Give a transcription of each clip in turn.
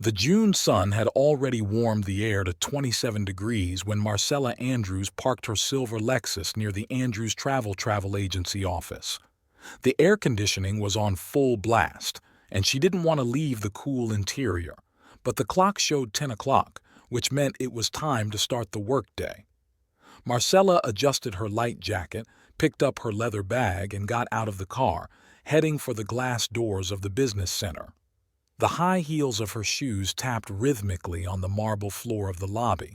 The June sun had already warmed the air to 27 degrees when Marcella Andrews parked her silver Lexus near the Andrews Travel Agency office. The air conditioning was on full blast, and she didn't want to leave the cool interior, but the clock showed 10 o'clock, which meant it was time to start the workday. Marcella adjusted her light jacket, picked up her leather bag, and got out of the car, heading for the glass doors of the business center. The high heels of her shoes tapped rhythmically on the marble floor of the lobby.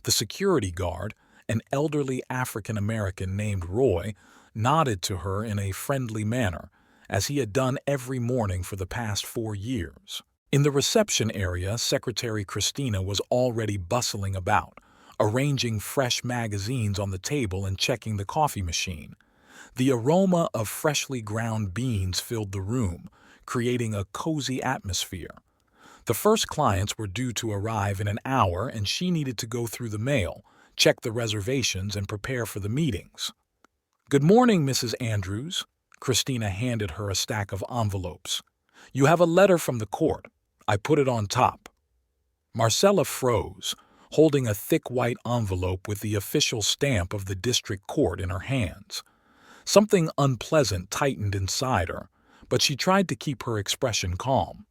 The security guard, an elderly African-American named Roy, nodded to her in a friendly manner, as he had done every morning for the past 4 years. In the reception area, Secretary Christina was already bustling about, arranging fresh magazines on the table and checking the coffee machine. The aroma of freshly ground beans filled the room, creating a cozy atmosphere. The first clients were due to arrive in an hour, and she needed to go through the mail, check the reservations, and prepare for the meetings. "Good morning, Mrs. Andrews." Christina handed her a stack of envelopes. "You have a letter from the court. I put it on top." Marcella froze, holding a thick white envelope with the official stamp of the district court in her hands. Something unpleasant tightened inside her, but she tried to keep her expression calm.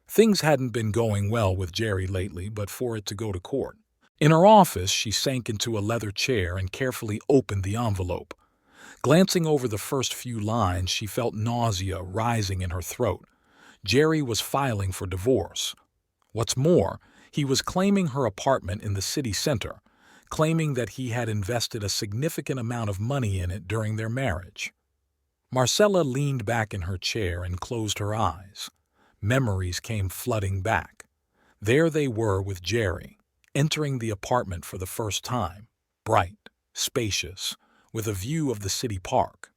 Things hadn't been going well with Jerry lately, but for it to go to court. In her office, she sank into a leather chair and carefully opened the envelope. Glancing over the first few lines, she felt nausea rising in her throat. Jerry was filing for divorce. What's more, he was claiming her apartment in the city center, claiming that he had invested a significant amount of money in it during their marriage. Marcella leaned back in her chair and closed her eyes. Memories came flooding back. There they were with Jerry, entering the apartment for the first time, bright, spacious, with a view of the city park.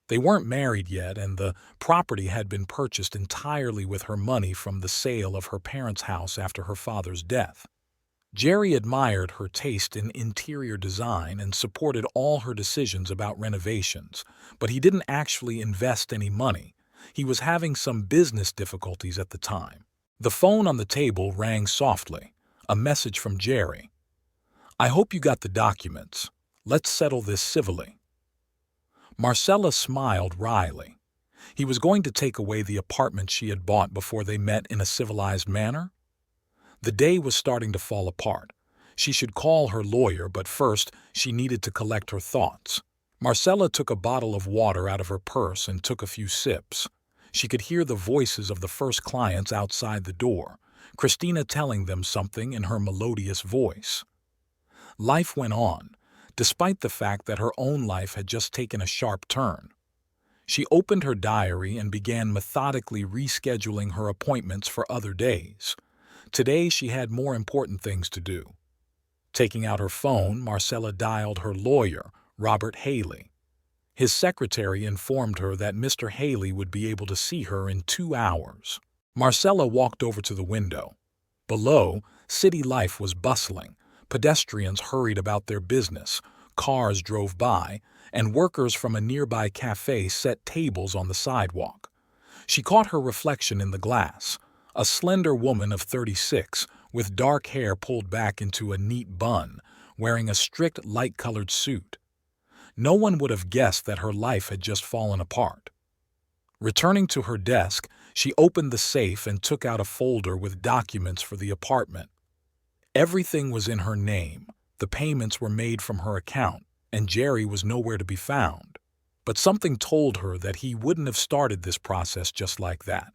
They weren't married yet, and the property had been purchased entirely with her money from the sale of her parents' house after her father's death. Jerry admired her taste in interior design and supported all her decisions about renovations, but he didn't actually invest any money. He was having some business difficulties at the time. The phone on the table rang softly, a message from Jerry. "I hope you got the documents. Let's settle this civilly." Marcella smiled wryly. He was going to take away the apartment she had bought before they met in a civilized manner? The day was starting to fall apart. She should call her lawyer, but first she needed to collect her thoughts. Marcella took a bottle of water out of her purse and took a few sips. She could hear the voices of the first clients outside the door, Christina telling them something in her melodious voice. Life went on, despite the fact that her own life had just taken a sharp turn. She opened her diary and began methodically rescheduling her appointments for other days. Today she had more important things to do. Taking out her phone, Marcella dialed her lawyer, Robert Haley. His secretary informed her that Mr. Haley would be able to see her in 2 hours. Marcella walked over to the window. Below, city life was bustling. Pedestrians hurried about their business, cars drove by, and workers from a nearby cafe set tables on the sidewalk. She caught her reflection in the glass, a slender woman of 36, with dark hair pulled back into a neat bun, wearing a strict light-colored suit. No one would have guessed that her life had just fallen apart. Returning to her desk, she opened the safe and took out a folder with documents for the apartment. Everything was in her name, the payments were made from her account, and Jerry was nowhere to be found. But something told her that he wouldn't have started this process just like that.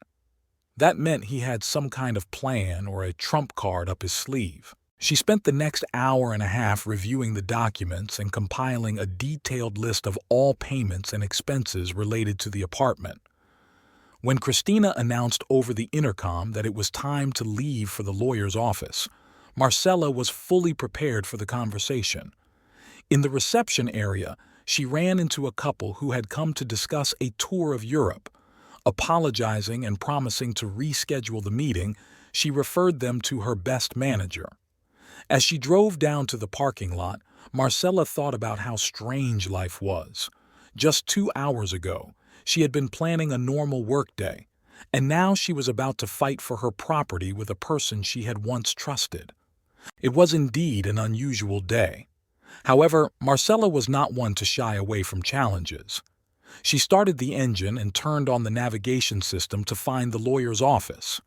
That meant he had some kind of plan or a trump card up his sleeve. She spent the next hour and a half reviewing the documents and compiling a detailed list of all payments and expenses related to the apartment. When Christina announced over the intercom that it was time to leave for the lawyer's office, Marcella was fully prepared for the conversation. In the reception area, she ran into a couple who had come to discuss a tour of Europe. Apologizing and promising to reschedule the meeting, she referred them to her best manager. As she drove down to the parking lot, Marcella thought about how strange life was. Just 2 hours ago, she had been planning a normal workday. And now she was about to fight for her property with a person she had once trusted. It was indeed an unusual day. However, Marcella was not one to shy away from challenges. She started the engine and turned on the navigation system to find the lawyer's office.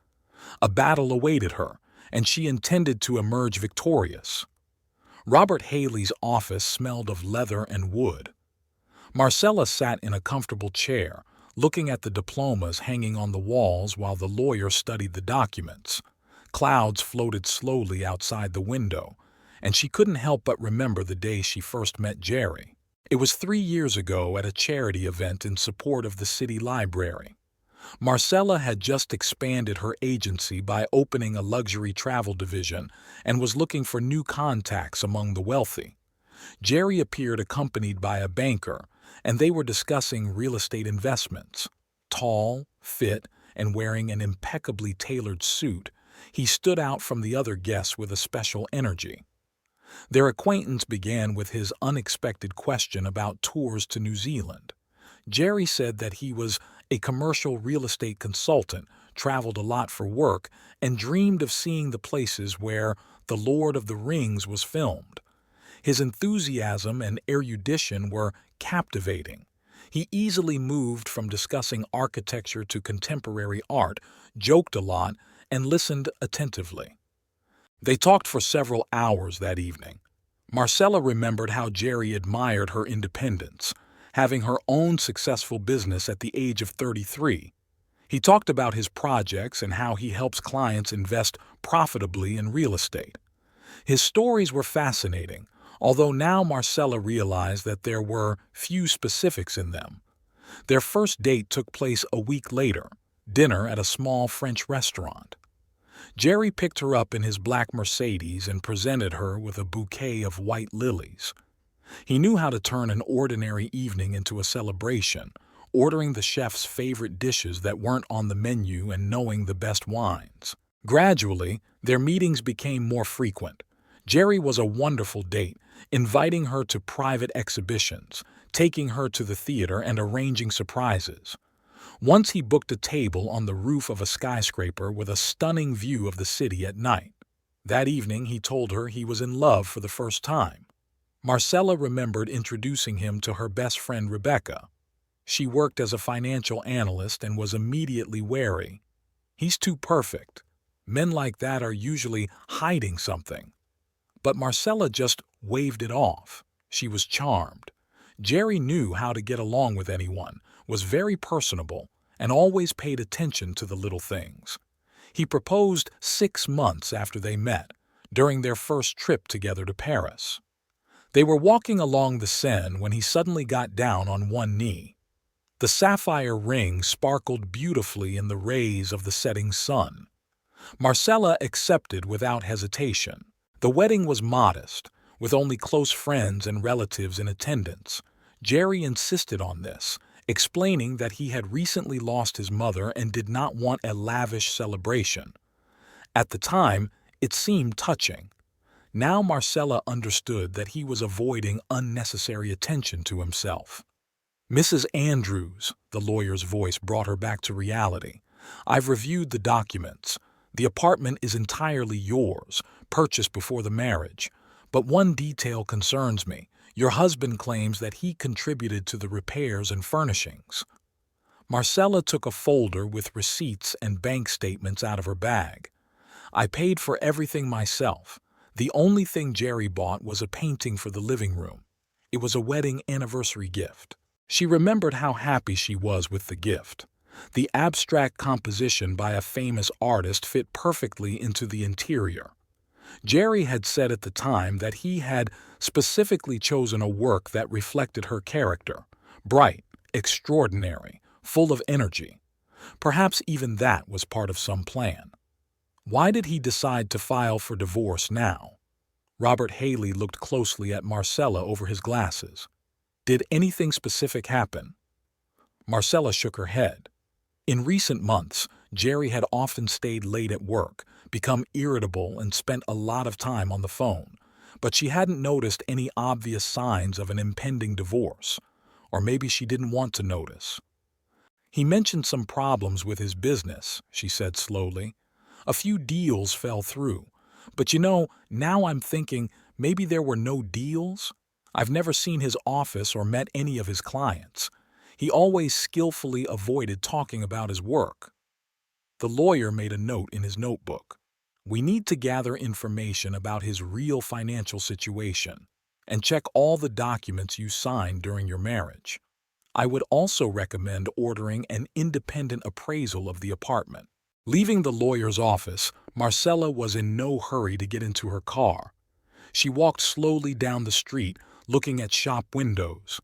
A battle awaited her, and she intended to emerge victorious. Robert Haley's office smelled of leather and wood. Marcella sat in a comfortable chair, looking at the diplomas hanging on the walls while the lawyer studied the documents. Clouds floated slowly outside the window, and she couldn't help but remember the day she first met Jerry. It was 3 years ago at a charity event in support of the city library. Marcella had just expanded her agency by opening a luxury travel division and was looking for new contacts among the wealthy. Jerry appeared accompanied by a banker, and they were discussing real estate investments. Tall, fit, and wearing an impeccably tailored suit, he stood out from the other guests with a special energy. Their acquaintance began with his unexpected question about tours to New Zealand. Jerry said that he was a commercial real estate consultant, traveled a lot for work, and dreamed of seeing the places where The Lord of the Rings was filmed. His enthusiasm and erudition were captivating. He easily moved from discussing architecture to contemporary art, joked a lot, and listened attentively. They talked for several hours that evening. Marcella remembered how Jerry admired her independence, having her own successful business at the age of 33. He talked about his projects and how he helps clients invest profitably in real estate. His stories were fascinating, although now Marcella realized that there were few specifics in them. Their first date took place a week later, dinner at a small French restaurant. Jerry picked her up in his black Mercedes and presented her with a bouquet of white lilies. He knew how to turn an ordinary evening into a celebration, ordering the chef's favorite dishes that weren't on the menu and knowing the best wines. Gradually, their meetings became more frequent. Jerry was a wonderful date, inviting her to private exhibitions, taking her to the theater, and arranging surprises. Once he booked a table on the roof of a skyscraper with a stunning view of the city at night. That evening he told her he was in love for the first time. Marcella remembered introducing him to her best friend Rebecca. She worked as a financial analyst and was immediately wary. He's too perfect. Men like that are usually hiding something. But Marcella just waved it off. She was charmed. Jerry knew how to get along with anyone, was very personable, and always paid attention to the little things. He proposed 6 months after they met, during their first trip together to Paris. They were walking along the Seine when he suddenly got down on one knee. The sapphire ring sparkled beautifully in the rays of the setting sun. Marcella accepted without hesitation. The wedding was modest, with only close friends and relatives in attendance. Jerry insisted on this, explaining that he had recently lost his mother and did not want a lavish celebration. At the time, it seemed touching. Now Marcella understood that he was avoiding unnecessary attention to himself. "Mrs. Andrews," the lawyer's voice brought her back to reality. "I've reviewed the documents. The apartment is entirely yours, purchased before the marriage. But one detail concerns me. Your husband claims that he contributed to the repairs and furnishings." Marcella took a folder with receipts and bank statements out of her bag. "I paid for everything myself. The only thing Jerry bought was a painting for the living room. It was a wedding anniversary gift." She remembered how happy she was with the gift. The abstract composition by a famous artist fit perfectly into the interior. Jerry had said at the time that he had specifically chosen a work that reflected her character, bright, extraordinary, full of energy. Perhaps even that was part of some plan. Why did he decide to file for divorce now? Robert Haley looked closely at Marcella over his glasses. Did anything specific happen? Marcella shook her head. In recent months, Jerry had often stayed late at work, become irritable, and spent a lot of time on the phone, but she hadn't noticed any obvious signs of an impending divorce, or maybe she didn't want to notice. He mentioned some problems with his business, she said slowly. A few deals fell through. But now I'm thinking maybe there were no deals? I've never seen his office or met any of his clients. He always skillfully avoided talking about his work. The lawyer made a note in his notebook. We need to gather information about his real financial situation and check all the documents you signed during your marriage. I would also recommend ordering an independent appraisal of the apartment. Leaving the lawyer's office, Marcella was in no hurry to get into her car. She walked slowly down the street, looking at shop windows.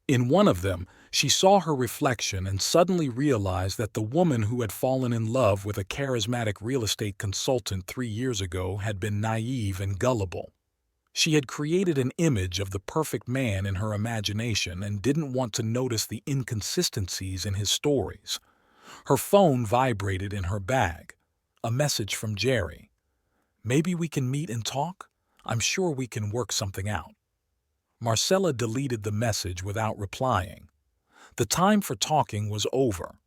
In one of them, she saw her reflection and suddenly realized that the woman who had fallen in love with a charismatic real estate consultant 3 years ago had been naive and gullible. She had created an image of the perfect man in her imagination and didn't want to notice the inconsistencies in his stories. Her phone vibrated in her bag. A message from Jerry. Maybe we can meet and talk? I'm sure we can work something out. Marcella deleted the message without replying. The time for talking was over.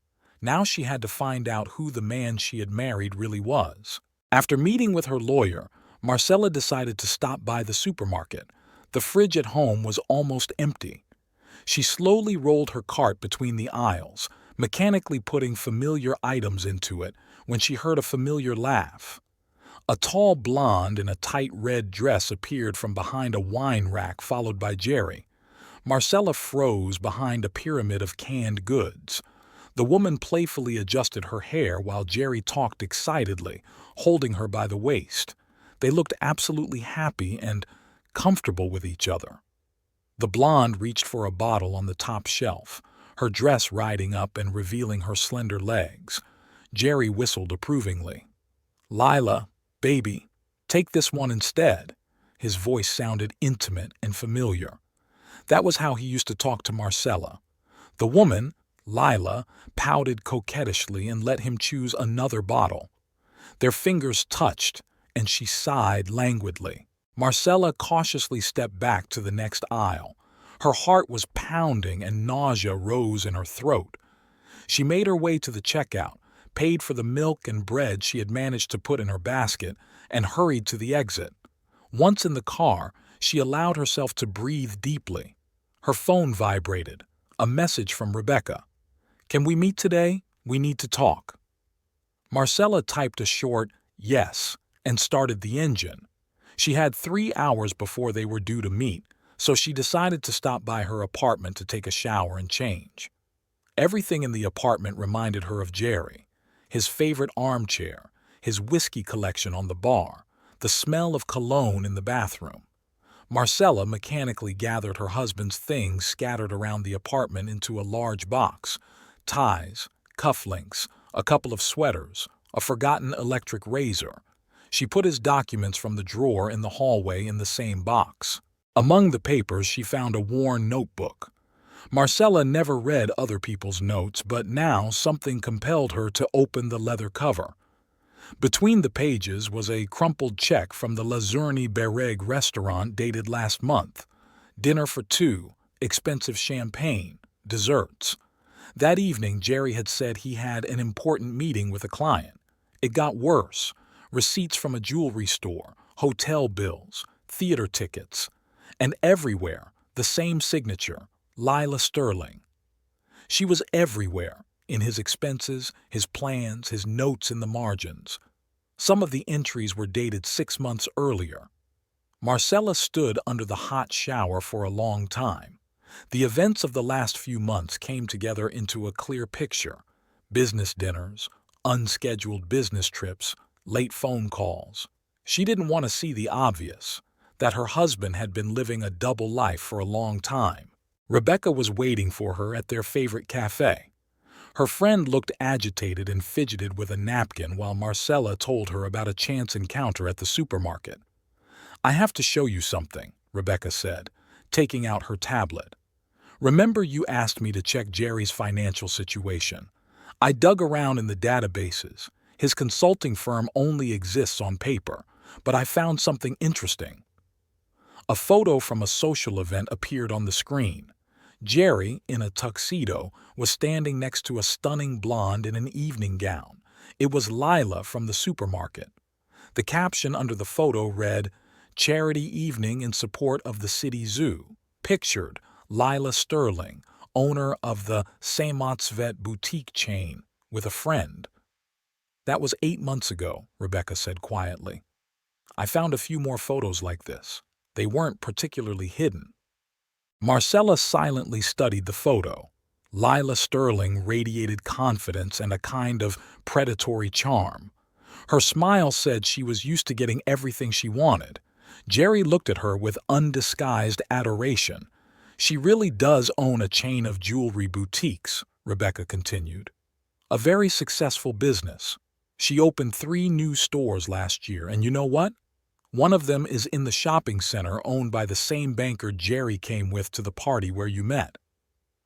Now she had to find out who the man she had married really was. After meeting with her lawyer, Marcella decided to stop by the supermarket. The fridge at home was almost empty. She slowly rolled her cart between the aisles, mechanically putting familiar items into it when she heard a familiar laugh. A tall blonde in a tight red dress appeared from behind a wine rack, followed by Jerry. Marcella froze behind a pyramid of canned goods. The woman playfully adjusted her hair while Jerry talked excitedly, holding her by the waist. They looked absolutely happy and comfortable with each other. The blonde reached for a bottle on the top shelf, her dress riding up and revealing her slender legs. Jerry whistled approvingly. "Lila, baby, take this one instead." His voice sounded intimate and familiar. That was how he used to talk to Marcella. The woman, Lila, pouted coquettishly and let him choose another bottle. Their fingers touched, and she sighed languidly. Marcella cautiously stepped back to the next aisle. Her heart was pounding and nausea rose in her throat. She made her way to the checkout, paid for the milk and bread she had managed to put in her basket, and hurried to the exit. Once in the car, she allowed herself to breathe deeply. Her phone vibrated. A message from Rebecca. "Can we meet today? We need to talk." Marcella typed a short "yes" and started the engine. She had 3 hours before they were due to meet, so she decided to stop by her apartment to take a shower and change. Everything in the apartment reminded her of Jerry. His favorite armchair, his whiskey collection on the bar, the smell of cologne in the bathroom. Marcella mechanically gathered her husband's things scattered around the apartment into a large box: ties, cufflinks, a couple of sweaters, a forgotten electric razor. She put his documents from the drawer in the hallway in the same box. Among the papers, she found a worn notebook. Marcella never read other people's notes, but now something compelled her to open the leather cover. Between the pages was a crumpled check from the Lazurny Bereg restaurant dated last month. Dinner for 2, expensive champagne, desserts. That evening, Jerry had said he had an important meeting with a client. It got worse. Receipts from a jewelry store, hotel bills, theater tickets. And everywhere, the same signature, Lila Sterling. She was everywhere, in his expenses, his plans, his notes in the margins. Some of the entries were dated 6 months earlier. Marcella stood under the hot shower for a long time. The events of the last few months came together into a clear picture: business dinners, unscheduled business trips, late phone calls. She didn't want to see the obvious, that her husband had been living a double life for a long time. Rebecca was waiting for her at their favorite cafe. Her friend looked agitated and fidgeted with a napkin while Marcella told her about a chance encounter at the supermarket. "I have to show you something," Rebecca said, taking out her tablet. "Remember you asked me to check Jerry's financial situation. I dug around in the databases. His consulting firm only exists on paper, but I found something interesting." A photo from a social event appeared on the screen. Jerry, in a tuxedo, was standing next to a stunning blonde in an evening gown. It was Lila from the supermarket. The caption under the photo read, "Charity Evening in Support of the City Zoo." Pictured, Lila Sterling, owner of the Saint-Motsvet boutique chain, with a friend. "That was 8 months ago," Rebecca said quietly. "I found a few more photos like this. They weren't particularly hidden." Marcella silently studied the photo. Lila Sterling radiated confidence and a kind of predatory charm. Her smile said she was used to getting everything she wanted. Jerry looked at her with undisguised adoration. "She really does own a chain of jewelry boutiques," Rebecca continued. "A very successful business. She opened 3 new stores last year, and you know what? One of them is in the shopping center owned by the same banker Jerry came with to the party where you met."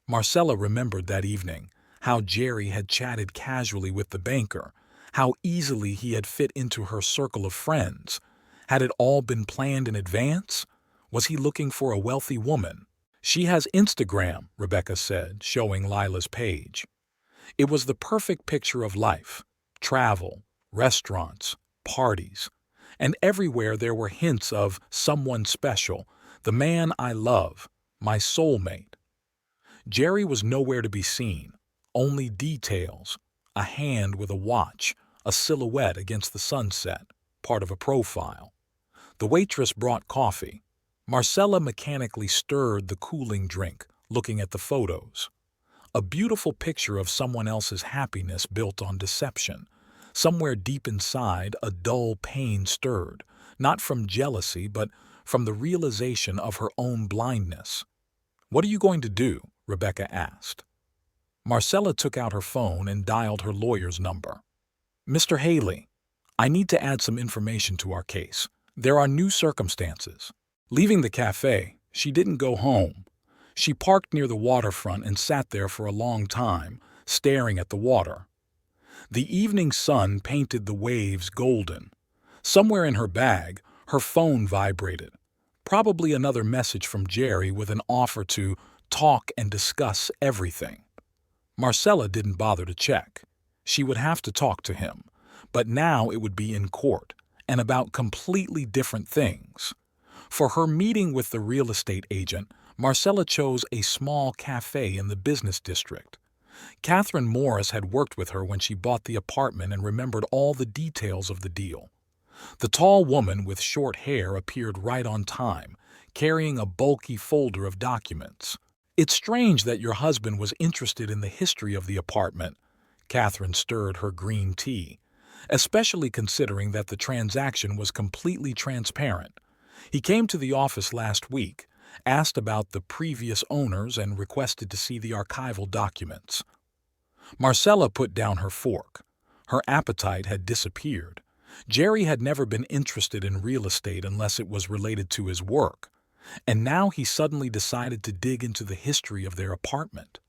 Marcella remembered that evening, how Jerry had chatted casually with the banker, how easily he had fit into her circle of friends. Had it all been planned in advance? Was he looking for a wealthy woman? "She has Instagram," Rebecca said, showing Lila's page. It was the perfect picture of life: travel, restaurants, parties. And everywhere there were hints of someone special, the man I love, my soulmate. Jerry was nowhere to be seen, only details: a hand with a watch, a silhouette against the sunset, part of a profile. The waitress brought coffee. Marcella mechanically stirred the cooling drink, looking at the photos. A beautiful picture of someone else's happiness built on deception. Somewhere deep inside, a dull pain stirred, not from jealousy, but from the realization of her own blindness. "What are you going to do?" Rebecca asked. Marcella took out her phone and dialed her lawyer's number. "Mr. Haley, I need to add some information to our case. There are new circumstances." Leaving the cafe, she didn't go home. She parked near the waterfront and sat there for a long time, staring at the water. The evening sun painted the waves golden. Somewhere in her bag, her phone vibrated. Probably another message from Jerry with an offer to talk and discuss everything. Marcella didn't bother to check. She would have to talk to him, but now it would be in court, and about completely different things. For her meeting with the real estate agent, Marcella chose a small cafe in the business district. Catherine Morris had worked with her when she bought the apartment and remembered all the details of the deal. The tall woman with short hair appeared right on time, carrying a bulky folder of documents. "It's strange that your husband was interested in the history of the apartment." Catherine stirred her green tea, "especially considering that the transaction was completely transparent. He came to the office last week, asked about the previous owners, and requested to see the archival documents." Marcella put down her fork. Her appetite had disappeared. Jerry had never been interested in real estate unless it was related to his work, and now he suddenly decided to dig into the history of their apartment.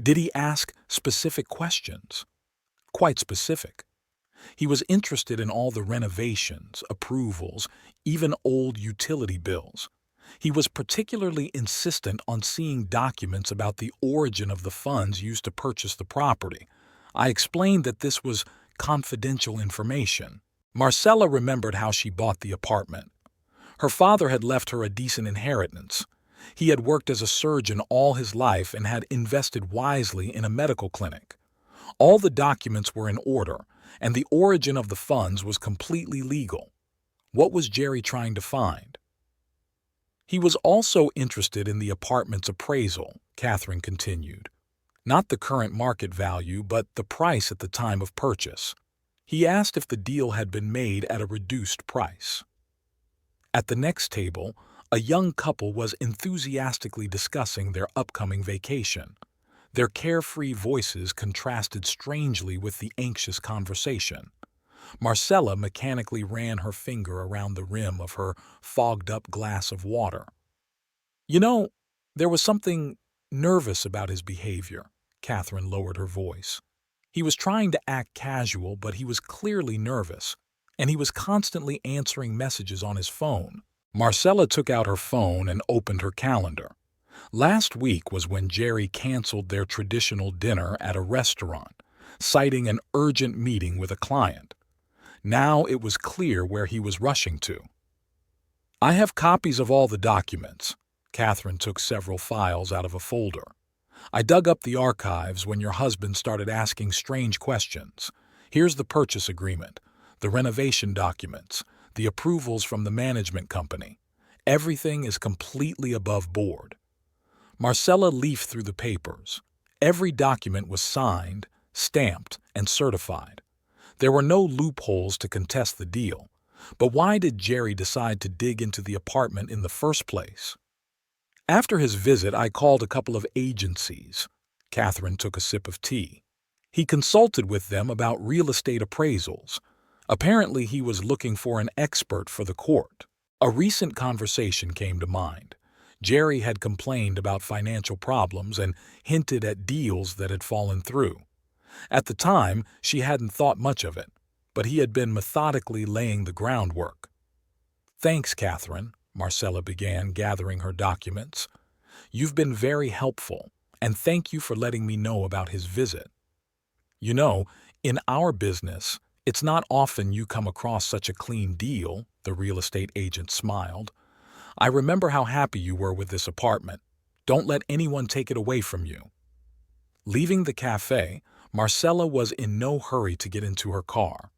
Did he ask specific questions? Quite specific. He was interested in all the renovations, approvals, even old utility bills. He was particularly insistent on seeing documents about the origin of the funds used to purchase the property. I explained that this was confidential information. Marcella remembered how she bought the apartment. Her father had left her a decent inheritance. He had worked as a surgeon all his life and had invested wisely in a medical clinic. All the documents were in order, and the origin of the funds was completely legal. What was Jerry trying to find? He was also interested in the apartment's appraisal, Catherine continued. Not the current market value, but the price at the time of purchase. He asked if the deal had been made at a reduced price. At the next table, a young couple was enthusiastically discussing their upcoming vacation. Their carefree voices contrasted strangely with the anxious conversation. Marcella mechanically ran her finger around the rim of her fogged-up glass of water. "You know, there was something nervous about his behavior." Catherine lowered her voice. "He was trying to act casual, but he was clearly nervous, and he was constantly answering messages on his phone." Marcella took out her phone and opened her calendar. Last week was when Jerry canceled their traditional dinner at a restaurant, citing an urgent meeting with a client. Now it was clear where he was rushing to. I have copies of all the documents. Catherine took several files out of a folder. I dug up the archives when your husband started asking strange questions. Here's the purchase agreement, the renovation documents, the approvals from the management company. Everything is completely above board. Marcella leafed through the papers. Every document was signed, stamped, and certified. There were no loopholes to contest the deal. But why did Jerry decide to dig into the apartment in the first place? After his visit, I called a couple of agencies. Catherine took a sip of tea. He consulted with them about real estate appraisals. Apparently, he was looking for an expert for the court. A recent conversation came to mind. Jerry had complained about financial problems and hinted at deals that had fallen through. At the time, she hadn't thought much of it, but he had been methodically laying the groundwork. Thanks, Catherine, Marcella began, gathering her documents. You've been very helpful, and thank you for letting me know about his visit. You know, in our business, it's not often you come across such a clean deal, the real estate agent smiled. I remember how happy you were with this apartment. Don't let anyone take it away from you. Leaving the cafe, Marcella was in no hurry to get into her car.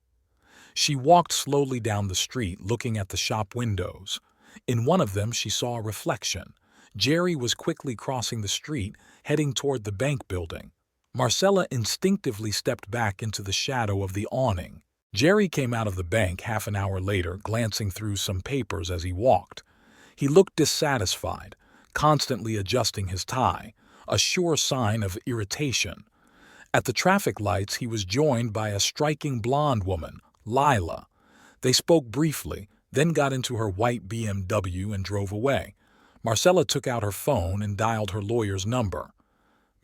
She walked slowly down the street, looking at the shop windows. In one of them, she saw a reflection. Jerry was quickly crossing the street, heading toward the bank building. Marcella instinctively stepped back into the shadow of the awning. Jerry came out of the bank half an hour later, glancing through some papers as he walked. He looked dissatisfied, constantly adjusting his tie, a sure sign of irritation. At the traffic lights, he was joined by a striking blonde woman, Lila. They spoke briefly, then got into her white BMW and drove away. Marcella took out her phone and dialed her lawyer's number.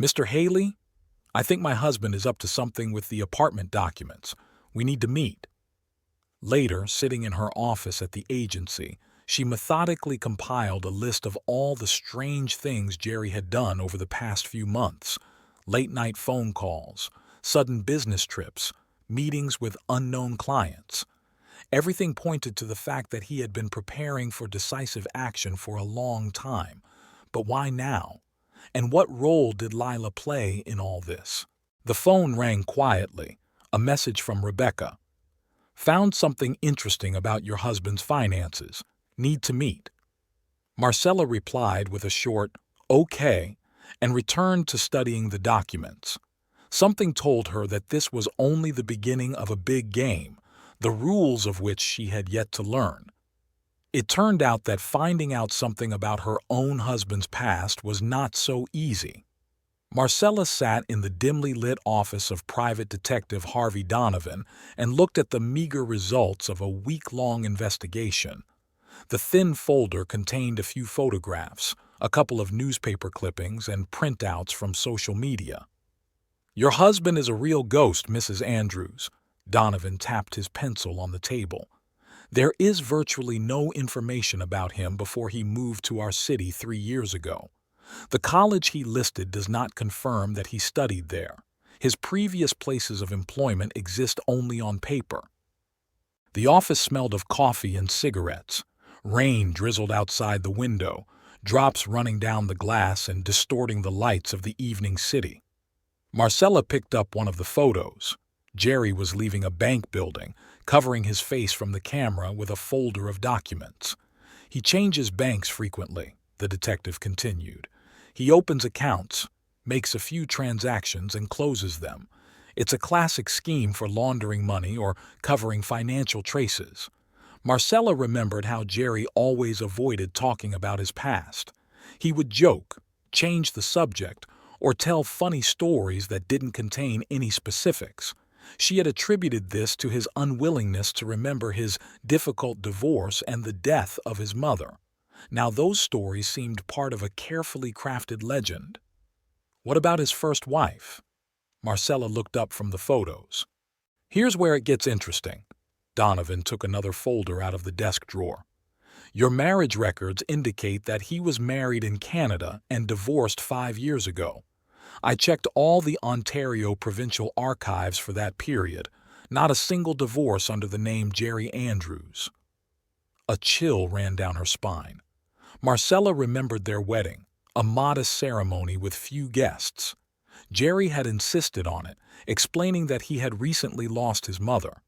Mr. Haley? I think my husband is up to something with the apartment documents. We need to meet. Later, sitting in her office at the agency, she methodically compiled a list of all the strange things Jerry had done over the past few months. Late-night phone calls, sudden business trips, meetings with unknown clients. Everything pointed to the fact that he had been preparing for decisive action for a long time. But why now? And what role did Lila play in all this? The phone rang quietly, a message from Rebecca. Found something interesting about your husband's finances. Need to meet. Marcella replied with a short, "Okay," and returned to studying the documents. Something told her that this was only the beginning of a big game, the rules of which she had yet to learn. It turned out that finding out something about her own husband's past was not so easy. Marcella sat in the dimly lit office of Private Detective Harvey Donovan and looked at the meager results of a week-long investigation. The thin folder contained a few photographs, a couple of newspaper clippings, and printouts from social media. Your husband is a real ghost, Mrs. Andrews. Donovan tapped his pencil on the table. There is virtually no information about him before he moved to our city 3 years ago. The college he listed does not confirm that he studied there. His previous places of employment exist only on paper. The office smelled of coffee and cigarettes. Rain drizzled outside the window, drops running down the glass and distorting the lights of the evening city. Marcella picked up one of the photos. Jerry was leaving a bank building, covering his face from the camera with a folder of documents. He changes banks frequently, the detective continued. He opens accounts, makes a few transactions, and closes them. It's a classic scheme for laundering money or covering financial traces. Marcella remembered how Jerry always avoided talking about his past. He would joke, change the subject, or tell funny stories that didn't contain any specifics. She had attributed this to his unwillingness to remember his difficult divorce and the death of his mother. Now those stories seemed part of a carefully crafted legend. What about his first wife? Marcella looked up from the photos. Here's where it gets interesting. Donovan took another folder out of the desk drawer. Your marriage records indicate that he was married in Canada and divorced 5 years ago. I checked all the Ontario provincial archives for that period. Not a single divorce under the name Jerry Andrews." A chill ran down her spine. Marcella remembered their wedding, a modest ceremony with few guests. Jerry had insisted on it, explaining that he had recently lost his mother.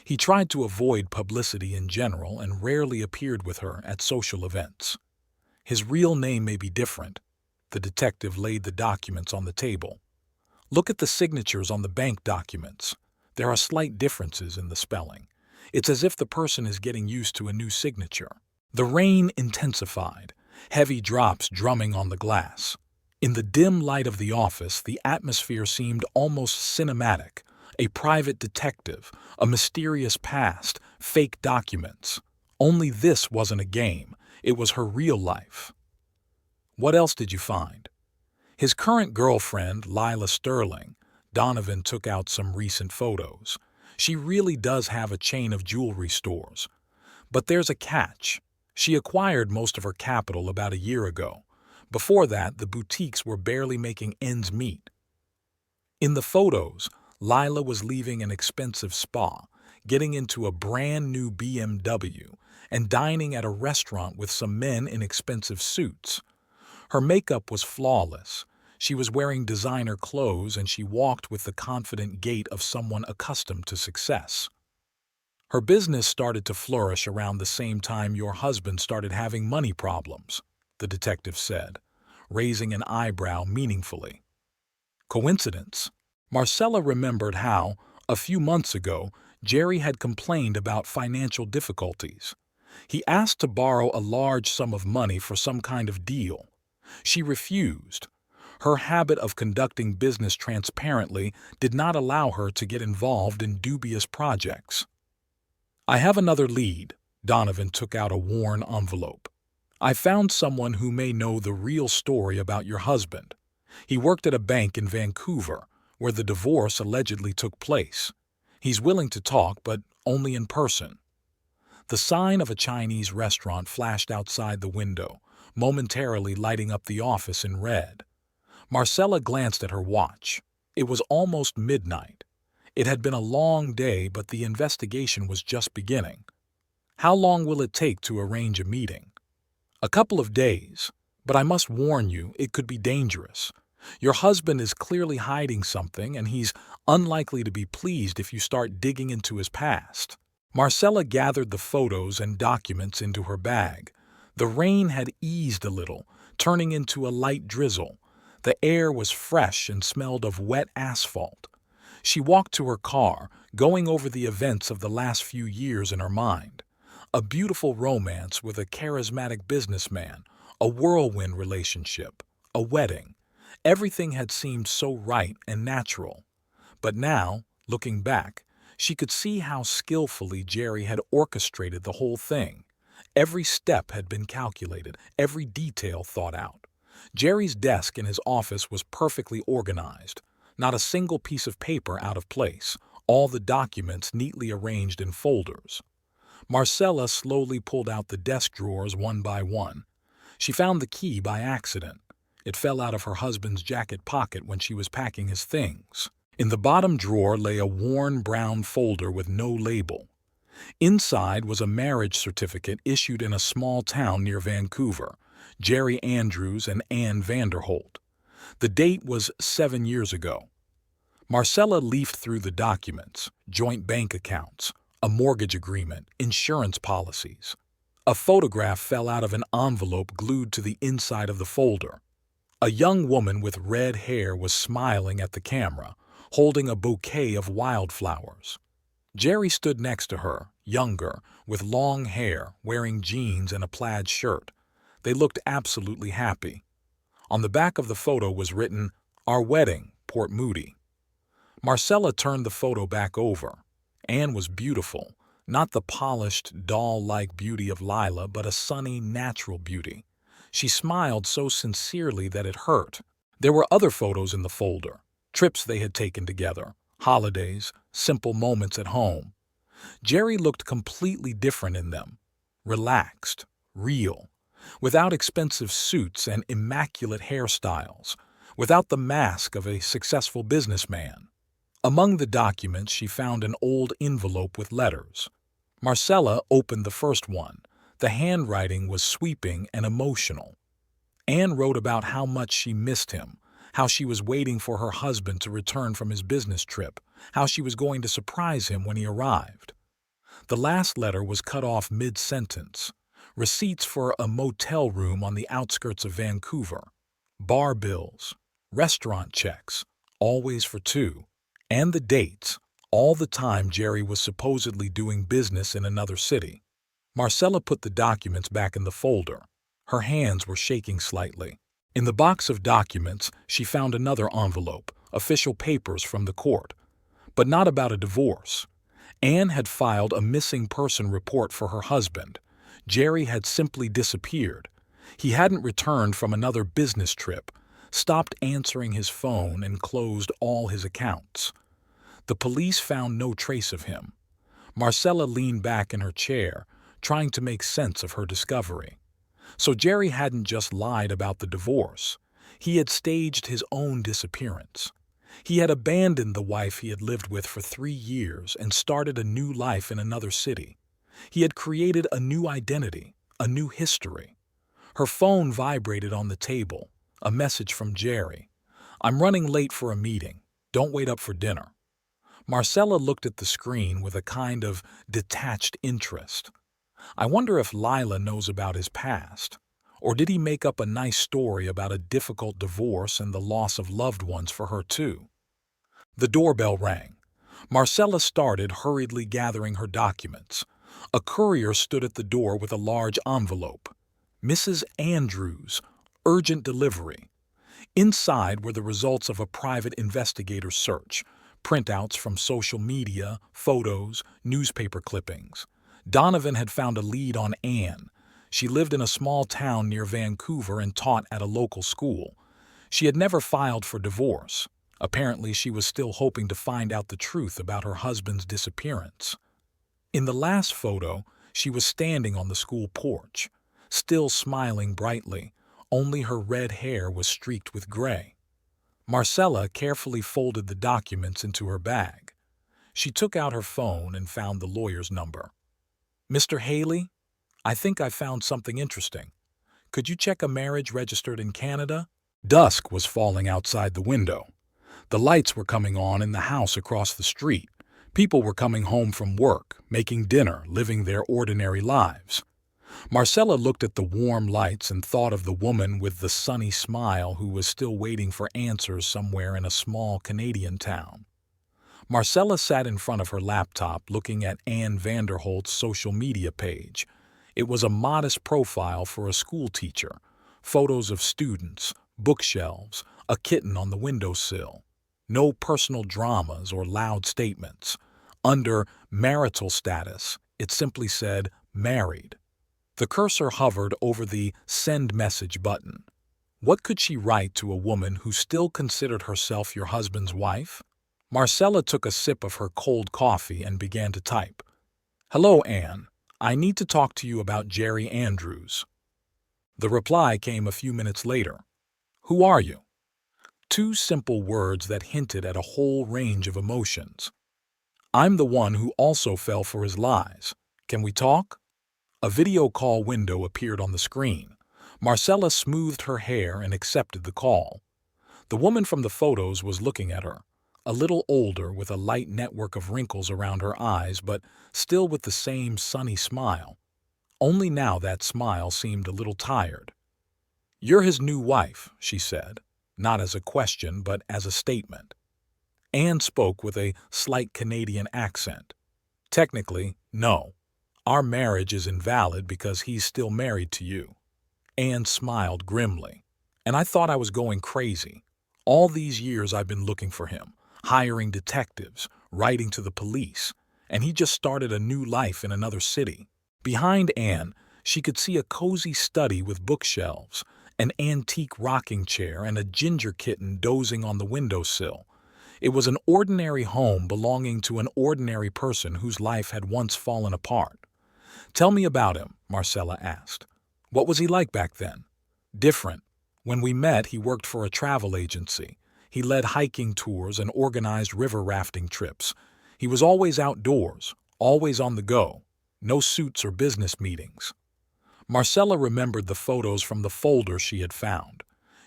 He tried to avoid publicity in general and rarely appeared with her at social events. "His real name may be different." The detective laid the documents on the table. "Look at the signatures on the bank documents. There are slight differences in the spelling. It's as if the person is getting used to a new signature." The rain intensified, heavy drops drumming on the glass. In the dim light of the office, the atmosphere seemed almost cinematic. A private detective, a mysterious past, fake documents. Only this wasn't a game. It was her real life. "What else did you find?" "His current girlfriend, Lila Sterling." Donovan took out some recent photos. "She really does have a chain of jewelry stores. But there's a catch. She acquired most of her capital about a year ago. Before that, the boutiques were barely making ends meet. In the photos, Lila was leaving an expensive spa, getting into a brand new BMW, and dining at a restaurant with some men in expensive suits. Her makeup was flawless. She was wearing designer clothes, and she walked with the confident gait of someone accustomed to success. Her business started to flourish around the same time your husband started having money problems," the detective said, raising an eyebrow meaningfully. "Coincidence?" Marcella remembered how, a few months ago, Jerry had complained about financial difficulties. He asked to borrow a large sum of money for some kind of deal. She refused. Her habit of conducting business transparently did not allow her to get involved in dubious projects. "I have another lead." Donovan took out a worn envelope. "I found someone who may know the real story about your husband. He worked at a bank in Vancouver, where the divorce allegedly took place. He's willing to talk, but only in person." The sign of a Chinese restaurant flashed outside the window, momentarily lighting up the office in red. Marcella glanced at her watch. It was almost midnight. It had been a long day, but the investigation was just beginning. "How long will it take to arrange a meeting?" "A couple of days, but I must warn you, it could be dangerous. Your husband is clearly hiding something, and he's unlikely to be pleased if you start digging into his past." Marcella gathered the photos and documents into her bag. The rain had eased a little, turning into a light drizzle. The air was fresh and smelled of wet asphalt. She walked to her car, going over the events of the last few years in her mind. A beautiful romance with a charismatic businessman, a whirlwind relationship, a wedding. Everything had seemed so right and natural. But now, looking back, she could see how skillfully Jerry had orchestrated the whole thing. Every step had been calculated, every detail thought out. Jerry's desk in his office was perfectly organized. Not a single piece of paper out of place, all the documents neatly arranged in folders. Marcella slowly pulled out the desk drawers one by one. She found the key by accident. It fell out of her husband's jacket pocket when she was packing his things. In the bottom drawer lay a worn brown folder with no label. Inside was a marriage certificate issued in a small town near Vancouver, Jerry Andrews and Ann Vanderholt. The date was 7 years ago. Marcella leafed through the documents: joint bank accounts, a mortgage agreement, insurance policies. A photograph fell out of an envelope glued to the inside of the folder. A young woman with red hair was smiling at the camera, holding a bouquet of wildflowers. Jerry stood next to her, younger, with long hair, wearing jeans and a plaid shirt. They looked absolutely happy. On the back of the photo was written, "Our wedding, Port Moody." Marcella turned the photo back over. Anne was beautiful, not the polished, doll-like beauty of Lila, but a sunny, natural beauty. She smiled so sincerely that it hurt. There were other photos in the folder, trips they had taken together, holidays, simple moments at home. Jerry looked completely different in them. Relaxed, real, without expensive suits and immaculate hairstyles, without the mask of a successful businessman. Among the documents, she found an old envelope with letters. Marcella opened the first one. The handwriting was sweeping and emotional. Anne wrote about how much she missed him, how she was waiting for her husband to return from his business trip, how she was going to surprise him when he arrived. The last letter was cut off mid-sentence. Receipts for a motel room on the outskirts of Vancouver, bar bills, restaurant checks, always for two, and the dates, all the time Jerry was supposedly doing business in another city. Marcella put the documents back in the folder. Her hands were shaking slightly. In the box of documents, she found another envelope, official papers from the court, but not about a divorce. Anne had filed a missing person report for her husband. Jerry had simply disappeared. He hadn't returned from another business trip, stopped answering his phone, and closed all his accounts. The police found no trace of him. Marcella leaned back in her chair, trying to make sense of her discovery. So Jerry hadn't just lied about the divorce. He had staged his own disappearance. He had abandoned the wife he had lived with for 3 years and started a new life in another city. He had created a new identity, a new history. Her phone vibrated on the table, a message from Jerry. "I'm running late for a meeting. Don't wait up for dinner." Marcella looked at the screen with a kind of detached interest. I wonder if Lila knows about his past, or did he make up a nice story about a difficult divorce and the loss of loved ones for her too? The doorbell rang. Marcella started hurriedly gathering her documents. A courier stood at the door with a large envelope. "Mrs. Andrews, urgent delivery." Inside were the results of a private investigator's search, printouts from social media, photos, newspaper clippings. Donovan had found a lead on Anne. She lived in a small town near Vancouver and taught at a local school. She had never filed for divorce. Apparently, she was still hoping to find out the truth about her husband's disappearance. In the last photo, she was standing on the school porch, still smiling brightly, only her red hair was streaked with gray. Marcella carefully folded the documents into her bag. She took out her phone and found the lawyer's number. "Mr. Haley, I think I found something interesting. Could you check a marriage registered in Canada?" Dusk was falling outside the window. The lights were coming on in the house across the street. People were coming home from work, making dinner, living their ordinary lives. Marcella looked at the warm lights and thought of the woman with the sunny smile who was still waiting for answers somewhere in a small Canadian town. Marcella sat in front of her laptop looking at Anne Vanderholt's social media page. It was a modest profile for a school teacher, photos of students, bookshelves, a kitten on the windowsill. No personal dramas or loud statements. Under marital status, it simply said married. The cursor hovered over the send message button. What could she write to a woman who still considered herself your husband's wife? Marcella took a sip of her cold coffee and began to type. "Hello, Anne. I need to talk to you about Jerry Andrews." The reply came a few minutes later. "Who are you?" 2 simple words that hinted at a whole range of emotions. "I'm the one who also fell for his lies. Can we talk?" A video call window appeared on the screen. Marcella smoothed her hair and accepted the call. The woman from the photos was looking at her, a little older with a light network of wrinkles around her eyes, but still with the same sunny smile. Only now that smile seemed a little tired. "You're his new wife," she said, not as a question but as a statement. Anne spoke with a slight Canadian accent. "Technically, no. Our marriage is invalid because he's still married to you." Anne smiled grimly. "And I thought I was going crazy. All these years I've been looking for him, hiring detectives, writing to the police, and he just started a new life in another city." Behind Anne, she could see a cozy study with bookshelves, an antique rocking chair, and a ginger kitten dozing on the windowsill. It was an ordinary home belonging to an ordinary person whose life had once fallen apart. "Tell me about him," Marcella asked. What was he like back then? Different. When we met, he worked for a travel agency. He led hiking tours and organized river rafting trips. He was always outdoors, always on the go. No suits or business meetings. Marcella remembered the photos from the folder she had found.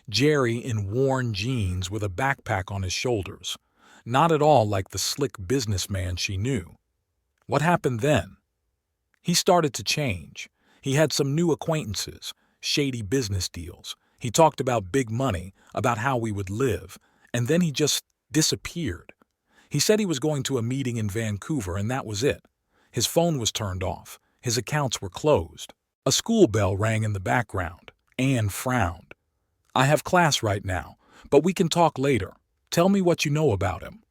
Jerry in worn jeans with a backpack on his shoulders. Not at all like the slick businessman she knew. What happened then? He started to change. He had some new acquaintances, shady business deals. He talked about big money, about how we would live, and then he just disappeared. He said he was going to a meeting in Vancouver, and that was it. His phone was turned off. His accounts were closed. A school bell rang in the background. Anne frowned. I have class right now, but we can talk later. Tell me what you know about him.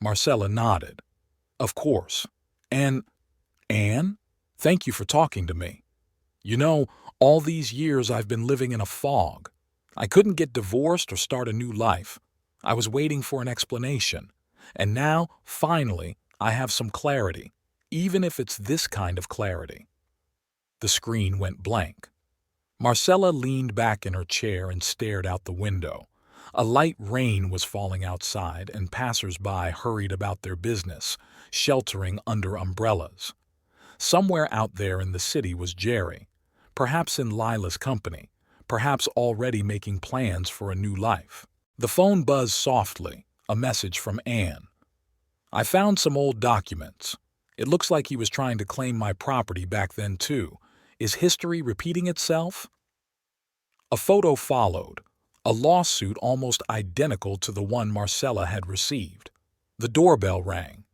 Marcella nodded. Of course. Anne? Thank you for talking to me. You know, all these years I've been living in a fog. I couldn't get divorced or start a new life. I was waiting for an explanation. And now, finally, I have some clarity, even if it's this kind of clarity. The screen went blank. Marcella leaned back in her chair and stared out the window. A light rain was falling outside, and passers-by hurried about their business, sheltering under umbrellas. Somewhere out there in the city was Jerry, perhaps in Lila's company, perhaps already making plans for a new life. The phone buzzed softly, a message from Anne. I found some old documents. It looks like he was trying to claim my property back then too. Is history repeating itself? A photo followed, a lawsuit almost identical to the one Marcella had received. The doorbell rang.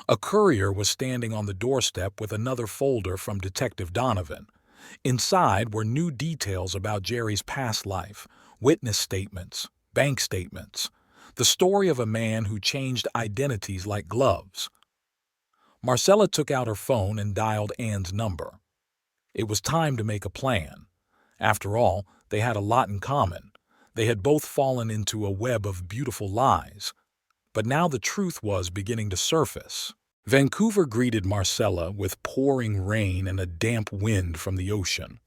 A courier was standing on the doorstep with another folder from Detective Donovan. Inside were new details about Jerry's past life, witness statements, bank statements, the story of a man who changed identities like gloves. Marcella took out her phone and dialed Anne's number. It was time to make a plan. After all, they had a lot in common. They had both fallen into a web of beautiful lies. But now the truth was beginning to surface. Vancouver greeted Marcella with pouring rain and a damp wind from the ocean.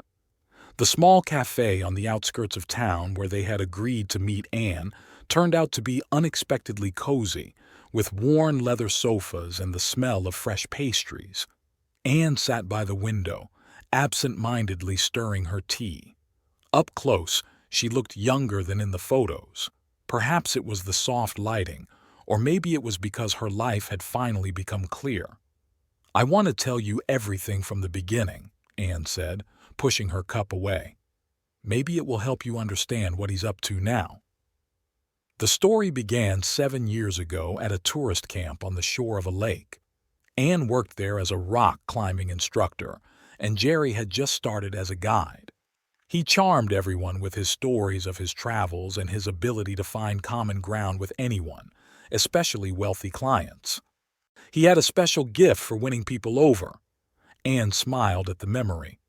The small cafe on the outskirts of town where they had agreed to meet Anne turned out to be unexpectedly cozy, with worn leather sofas and the smell of fresh pastries. Anne sat by the window, absent-mindedly stirring her tea. Up close, she looked younger than in the photos. Perhaps it was the soft lighting, or maybe it was because her life had finally become clear. I want to tell you everything from the beginning, Anne said, pushing her cup away. Maybe it will help you understand what he's up to now. The story began 7 years ago at a tourist camp on the shore of a lake. Anne worked there as a rock climbing instructor, and Jerry had just started as a guide. He charmed everyone with his stories of his travels and his ability to find common ground with anyone, especially wealthy clients. He had a special gift for winning people over. Anne smiled at the memory.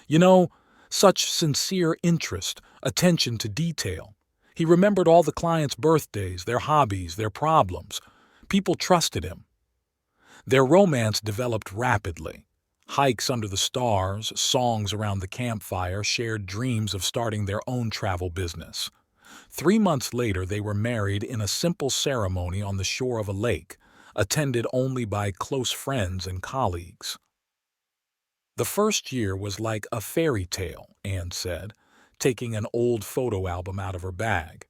You know, such sincere interest, attention to detail. He remembered all the clients' birthdays, their hobbies, their problems. People trusted him. Their romance developed rapidly. Hikes under the stars, songs around the campfire, shared dreams of starting their own travel business. 3 months later, they were married in a simple ceremony on the shore of a lake, attended only by close friends and colleagues. The first year was like a fairy tale, Anne said, taking an old photo album out of her bag.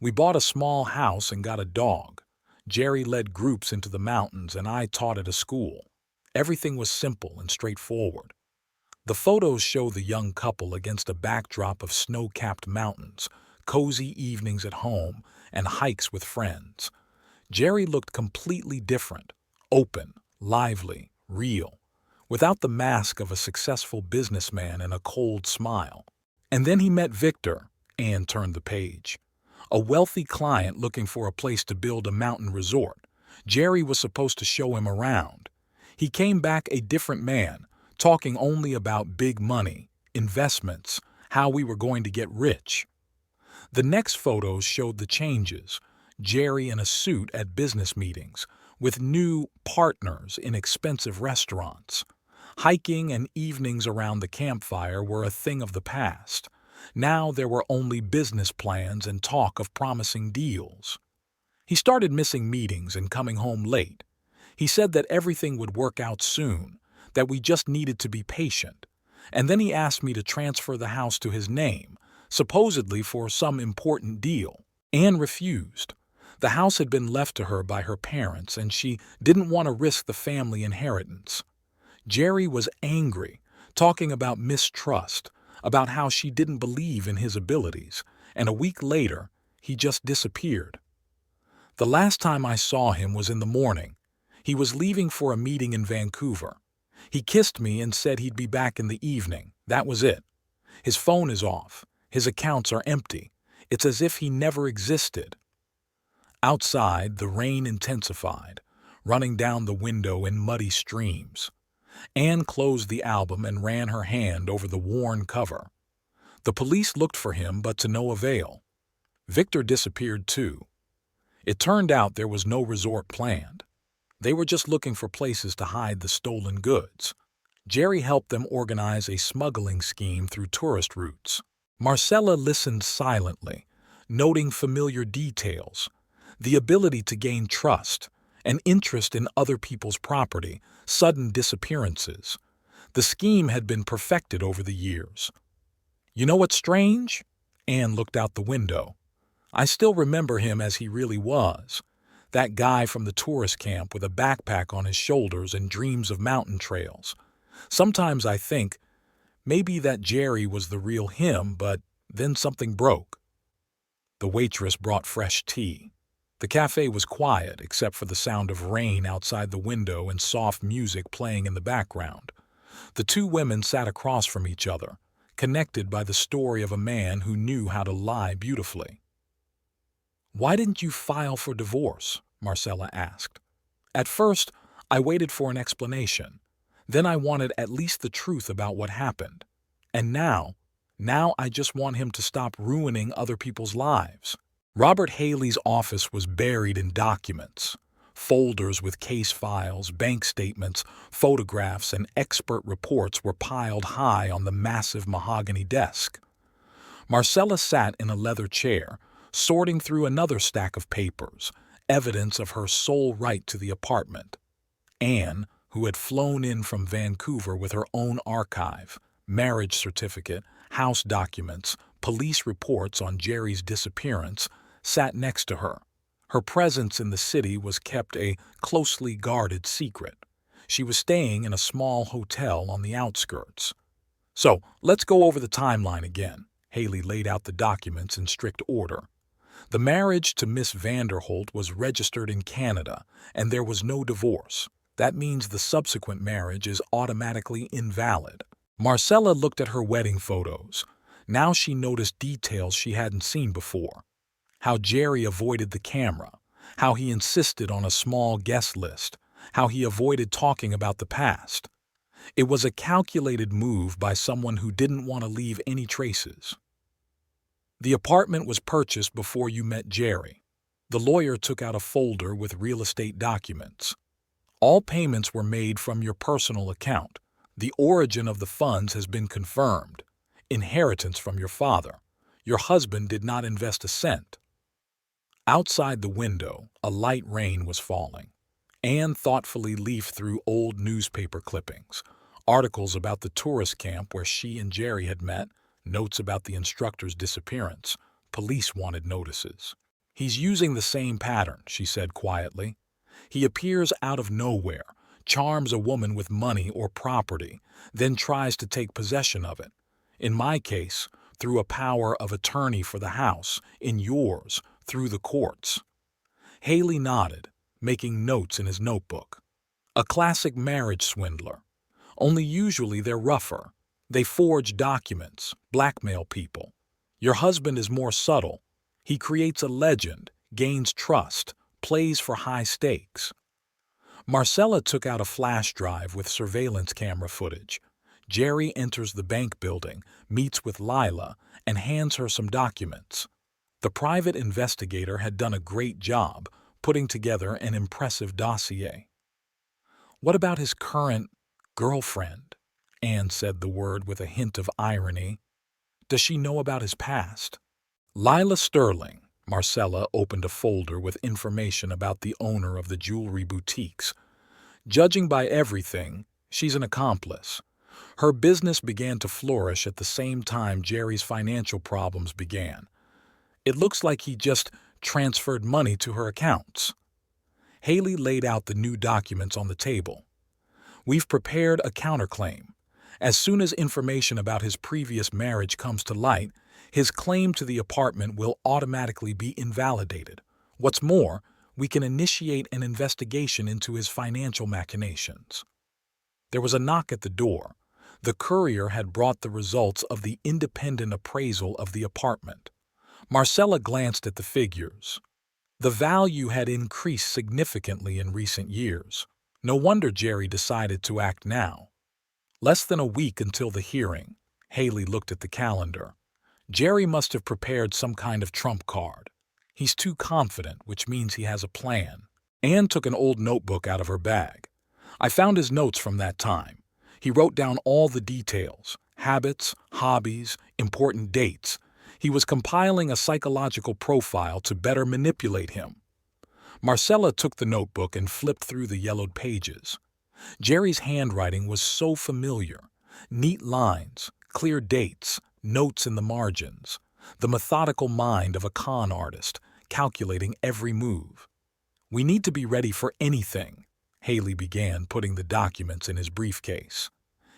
We bought a small house and got a dog. Jerry led groups into the mountains and I taught at a school. Everything was simple and straightforward. The photos show the young couple against a backdrop of snow-capped mountains, cozy evenings at home, and hikes with friends. Jerry looked completely different, open, lively, real, without the mask of a successful businessman and a cold smile. And then he met Victor. Anne turned the page. A wealthy client looking for a place to build a mountain resort. Jerry was supposed to show him around. He came back a different man, talking only about big money, investments, how we were going to get rich. The next photos showed the changes. Jerry in a suit at business meetings, with new partners in expensive restaurants. Hiking and evenings around the campfire were a thing of the past. Now there were only business plans and talk of promising deals. He started missing meetings and coming home late. He said that everything would work out soon, that we just needed to be patient. And then he asked me to transfer the house to his name, supposedly for some important deal. Anne refused. The house had been left to her by her parents, and she didn't want to risk the family inheritance. Jerry was angry, talking about mistrust, about how she didn't believe in his abilities, and a week later, he just disappeared. The last time I saw him was in the morning. He was leaving for a meeting in Vancouver. He kissed me and said he'd be back in the evening. That was it. His phone is off. His accounts are empty. It's as if he never existed. Outside, the rain intensified, running down the window in muddy streams. Anne closed the album and ran her hand over the worn cover. The police looked for him, but to no avail. Victor disappeared too. It turned out there was no resort planned. They were just looking for places to hide the stolen goods. Jerry helped them organize a smuggling scheme through tourist routes. Marcella listened silently, noting familiar details, the ability to gain trust, an interest in other people's property, sudden disappearances. The scheme had been perfected over the years. You know what's strange? Anne looked out the window. I still remember him as he really was. That guy from the tourist camp with a backpack on his shoulders and dreams of mountain trails. Sometimes I think maybe that Jerry was the real him, but then something broke. The waitress brought fresh tea. The cafe was quiet except for the sound of rain outside the window and soft music playing in the background. The two women sat across from each other, connected by the story of a man who knew how to lie beautifully. "Why didn't you file for divorce?" Marcella asked. "At first, I waited for an explanation. Then I wanted at least the truth about what happened. And now I just want him to stop ruining other people's lives." Robert Haley's office was buried in documents. Folders with case files, bank statements, photographs, and expert reports were piled high on the massive mahogany desk. Marcella sat in a leather chair, sorting through another stack of papers, evidence of her sole right to the apartment. Anne, who had flown in from Vancouver with her own archive, marriage certificate, house documents, police reports on Jerry's disappearance, sat next to her. Her presence in the city was kept a closely guarded secret. She was staying in a small hotel on the outskirts. "So, let's go over the timeline again." Haley laid out the documents in strict order. The marriage to Miss Vanderholt was registered in Canada, and there was no divorce. That means the subsequent marriage is automatically invalid. Marcella looked at her wedding photos. Now she noticed details she hadn't seen before. How Jerry avoided the camera, how he insisted on a small guest list, how he avoided talking about the past. It was a calculated move by someone who didn't want to leave any traces. "The apartment was purchased before you met Jerry." The lawyer took out a folder with real estate documents. "All payments were made from your personal account. The origin of the funds has been confirmed. Inheritance from your father. Your husband did not invest a cent." Outside the window, a light rain was falling. Anne thoughtfully leafed through old newspaper clippings, articles about the tourist camp where she and Jerry had met, notes about the instructor's disappearance. Police wanted notices. "He's using the same pattern," she said quietly. "He appears out of nowhere, charms a woman with money or property, then tries to take possession of it. In my case, through a power of attorney for the house, in yours, through the courts." Haley nodded, making notes in his notebook. "A classic marriage swindler. Only usually they're rougher. They forge documents, blackmail people. Your husband is more subtle. He creates a legend, gains trust, plays for high stakes." Marcella took out a flash drive with surveillance camera footage. Jerry enters the bank building, meets with Lila, and hands her some documents. The private investigator had done a great job putting together an impressive dossier. "What about his current Girlfriend. Anne said the word with a hint of irony. Does she know about his past? Lila Sterling. Marcella opened a folder with information about the owner of the jewelry boutiques. Judging by everything, she's an accomplice. Her business began to flourish at the same time Jerry's financial problems began. It looks like he just transferred money to her accounts. Haley laid out the new documents on the table. We've prepared a counterclaim. As soon as information about his previous marriage comes to light, his claim to the apartment will automatically be invalidated. What's more, we can initiate an investigation into his financial machinations. There was a knock at the door. The courier had brought the results of the independent appraisal of the apartment. Marcella glanced at the figures. The value had increased significantly in recent years. No wonder Jerry decided to act now. Less than a week until the hearing. Haley looked at the calendar. Jerry must have prepared some kind of trump card. He's too confident, which means he has a plan. Anne took an old notebook out of her bag. I found his notes from that time. He wrote down all the details, habits, hobbies, important dates. He was compiling a psychological profile to better manipulate him. Marcella took the notebook and flipped through the yellowed pages. Jerry's handwriting was so familiar. Neat lines, clear dates, notes in the margins. The methodical mind of a con artist, calculating every move. We need to be ready for anything. Haley began putting the documents in his briefcase.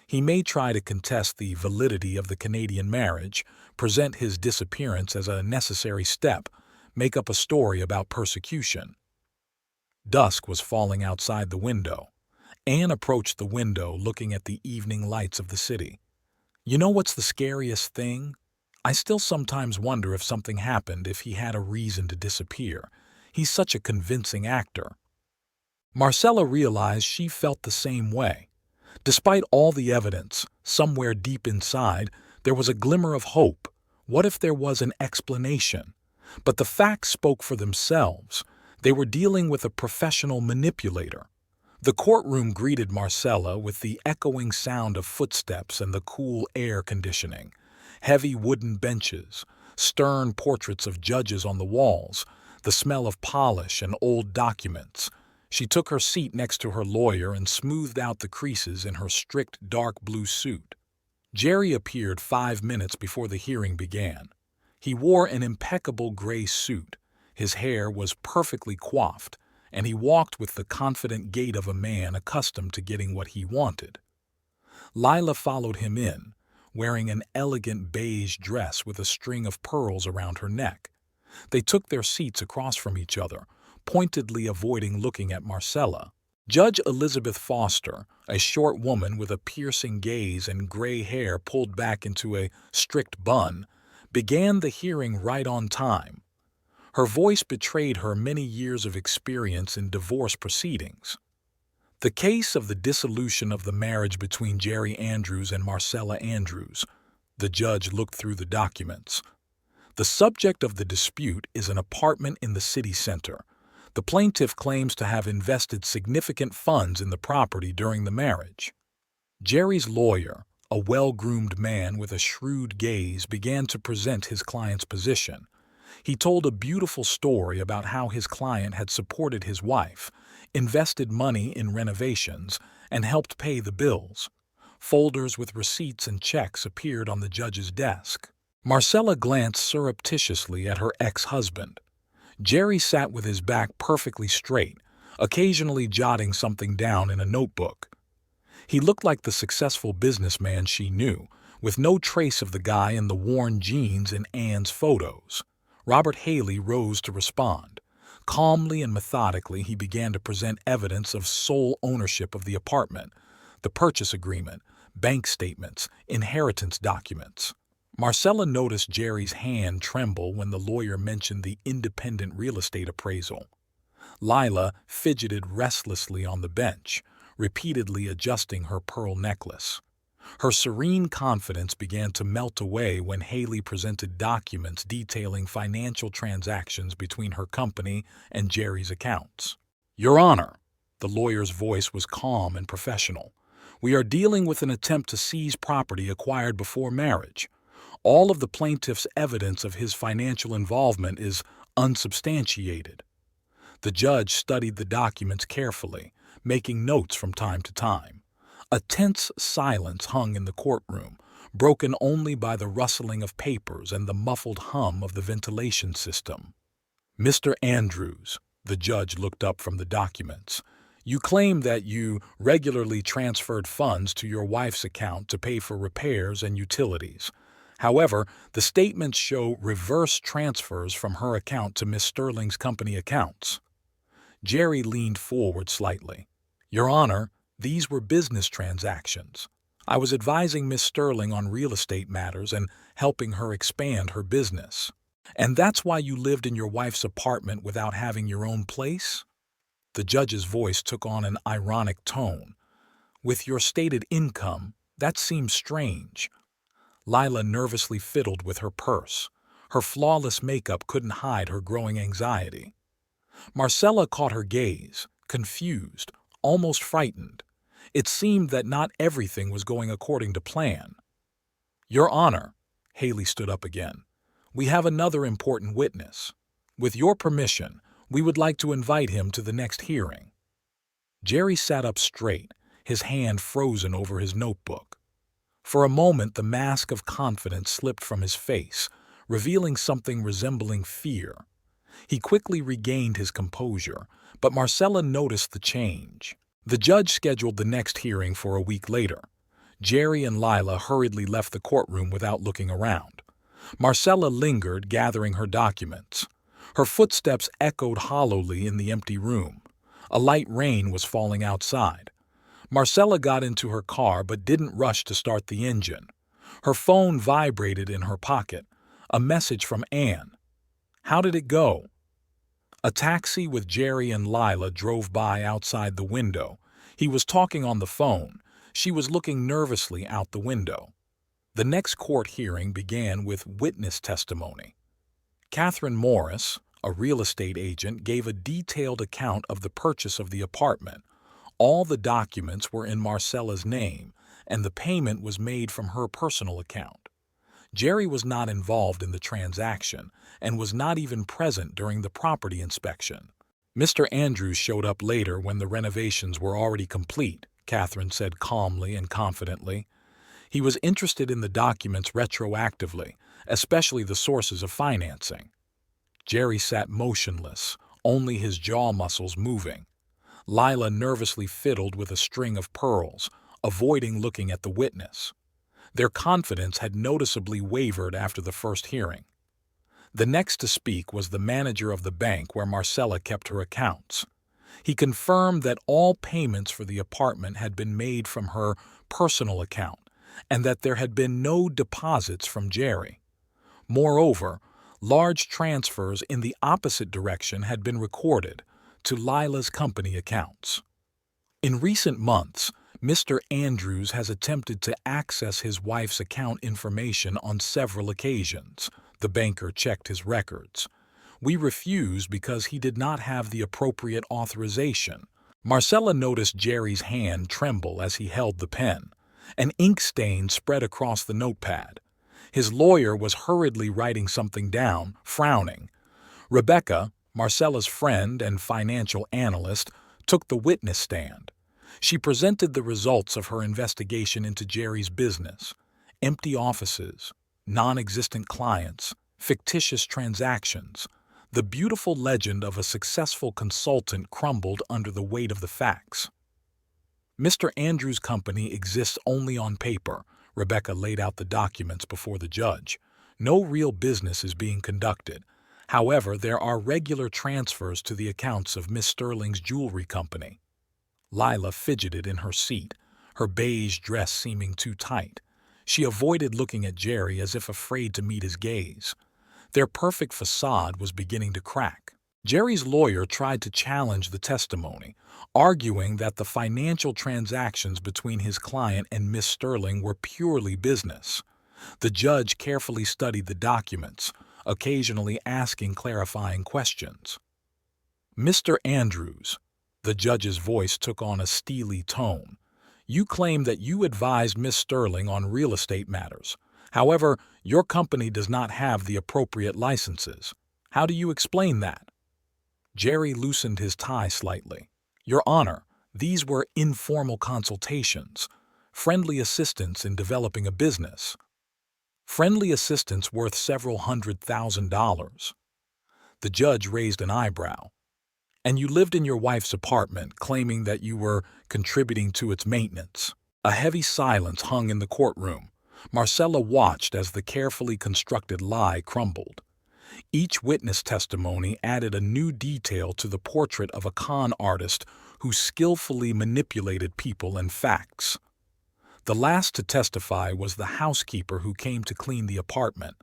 He may try to contest the validity of the Canadian marriage, present his disappearance as a necessary step, make up a story about persecution. Dusk was falling outside the window. Anne approached the window, looking at the evening lights of the city. You know what's the scariest thing? I still sometimes wonder if something happened if he had a reason to disappear. He's such a convincing actor. Marcella realized she felt the same way. Despite all the evidence, somewhere deep inside, there was a glimmer of hope. What if there was an explanation? But the facts spoke for themselves. They were dealing with a professional manipulator. The courtroom greeted Marcella with the echoing sound of footsteps and the cool air conditioning. Heavy wooden benches, stern portraits of judges on the walls, the smell of polish and old documents. She took her seat next to her lawyer and smoothed out the creases in her strict dark blue suit. Jerry appeared 5 minutes before the hearing began. He wore an impeccable gray suit. His hair was perfectly coiffed, and he walked with the confident gait of a man accustomed to getting what he wanted. Lila followed him in, wearing an elegant beige dress with a string of pearls around her neck. They took their seats across from each other, pointedly avoiding looking at Marcella. Judge Elizabeth Foster, a short woman with a piercing gaze and gray hair pulled back into a strict bun, began the hearing right on time. Her voice betrayed her many years of experience in divorce proceedings. The case of the dissolution of the marriage between Jerry Andrews and Marcella Andrews. The judge looked through the documents. The subject of the dispute is an apartment in the city center. The plaintiff claims to have invested significant funds in the property during the marriage. Jerry's lawyer, a well-groomed man with a shrewd gaze, began to present his client's position. He told a beautiful story about how his client had supported his wife, invested money in renovations, and helped pay the bills. Folders with receipts and checks appeared on the judge's desk. Marcella glanced surreptitiously at her ex-husband. Jerry sat with his back perfectly straight, occasionally jotting something down in a notebook. He looked like the successful businessman she knew, with no trace of the guy in the worn jeans in Anne's photos. Robert Haley rose to respond. Calmly and methodically, he began to present evidence of sole ownership of the apartment, the purchase agreement, bank statements, inheritance documents. Marcella noticed Jerry's hand tremble when the lawyer mentioned the independent real estate appraisal. Lila fidgeted restlessly on the bench, repeatedly adjusting her pearl necklace. Her serene confidence began to melt away when Haley presented documents detailing financial transactions between her company and Jerry's accounts. Your Honor, the lawyer's voice was calm and professional. We are dealing with an attempt to seize property acquired before marriage. All of the plaintiff's evidence of his financial involvement is unsubstantiated. The judge studied the documents carefully, making notes from time to time. A tense silence hung in the courtroom, broken only by the rustling of papers and the muffled hum of the ventilation system. "Mr. Andrews," the judge looked up from the documents, "you claim that you regularly transferred funds to your wife's account to pay for repairs and utilities. However, the statements show reverse transfers from her account to Miss Sterling's company accounts." Jerry leaned forward slightly. "Your Honor, these were business transactions. I was advising Miss Sterling on real estate matters and helping her expand her business." "And that's why you lived in your wife's apartment without having your own place?" The judge's voice took on an ironic tone. "With your stated income, that seems strange." Lila nervously fiddled with her purse. Her flawless makeup couldn't hide her growing anxiety. Marcella caught her gaze, confused, almost frightened. It seemed that not everything was going according to plan. "Your Honor," Haley stood up again, "we have another important witness. With your permission, we would like to invite him to the next hearing." Jerry sat up straight, his hand frozen over his notebook. For a moment, the mask of confidence slipped from his face, revealing something resembling fear. He quickly regained his composure, but Marcella noticed the change. The judge scheduled the next hearing for a week later. Jerry and Lila hurriedly left the courtroom without looking around. Marcella lingered, gathering her documents. Her footsteps echoed hollowly in the empty room. A light rain was falling outside. Marcella got into her car but didn't rush to start the engine. Her phone vibrated in her pocket. A message from Anne. How did it go? A taxi with Jerry and Lila drove by outside the window. He was talking on the phone. She was looking nervously out the window. The next court hearing began with witness testimony. Catherine Morris, a real estate agent, gave a detailed account of the purchase of the apartment. All the documents were in Marcella's name, and the payment was made from her personal account. Jerry was not involved in the transaction and was not even present during the property inspection. "Mr. Andrews showed up later when the renovations were already complete," Catherine said calmly and confidently. "He was interested in the documents retroactively, especially the sources of financing." Jerry sat motionless, only his jaw muscles moving. Lila nervously fiddled with a string of pearls, avoiding looking at the witness. Their confidence had noticeably wavered after the first hearing. The next to speak was the manager of the bank where Marcella kept her accounts. He confirmed that all payments for the apartment had been made from her personal account and that there had been no deposits from Jerry. Moreover, large transfers in the opposite direction had been recorded to Lila's company accounts. In recent months, Mr. Andrews has attempted to access his wife's account information on several occasions. The banker checked his records. "We refused because he did not have the appropriate authorization." Marcella noticed Jerry's hand tremble as he held the pen. An ink stain spread across the notepad. His lawyer was hurriedly writing something down, frowning. Rebecca, Marcella's friend and financial analyst, took the witness stand. She presented the results of her investigation into Jerry's business: empty offices, non-existent clients, fictitious transactions. The beautiful legend of a successful consultant crumbled under the weight of the facts. "Mr. Andrews' company exists only on paper." Rebecca laid out the documents before the judge. "No real business is being conducted. However, there are regular transfers to the accounts of Miss Sterling's jewelry company." Lila fidgeted in her seat, her beige dress seeming too tight. She avoided looking at Jerry as if afraid to meet his gaze. Their perfect facade was beginning to crack. Jerry's lawyer tried to challenge the testimony, arguing that the financial transactions between his client and Miss Sterling were purely business. The judge carefully studied the documents, occasionally asking clarifying questions. "Mr. Andrews," the judge's voice took on a steely tone, You claim that you advised Miss Sterling on real estate matters. However, your company does not have the appropriate licenses. How do you explain that? Jerry loosened his tie slightly. Your Honor, these were informal consultations, friendly assistance in developing a business. Friendly assistance worth several $100,000. The judge raised an eyebrow. And you lived in your wife's apartment, claiming that you were contributing to its maintenance. A heavy silence hung in the courtroom. Marcella watched as the carefully constructed lie crumbled. Each witness testimony added a new detail to the portrait of a con artist who skillfully manipulated people and facts. The last to testify was the housekeeper who came to clean the apartment.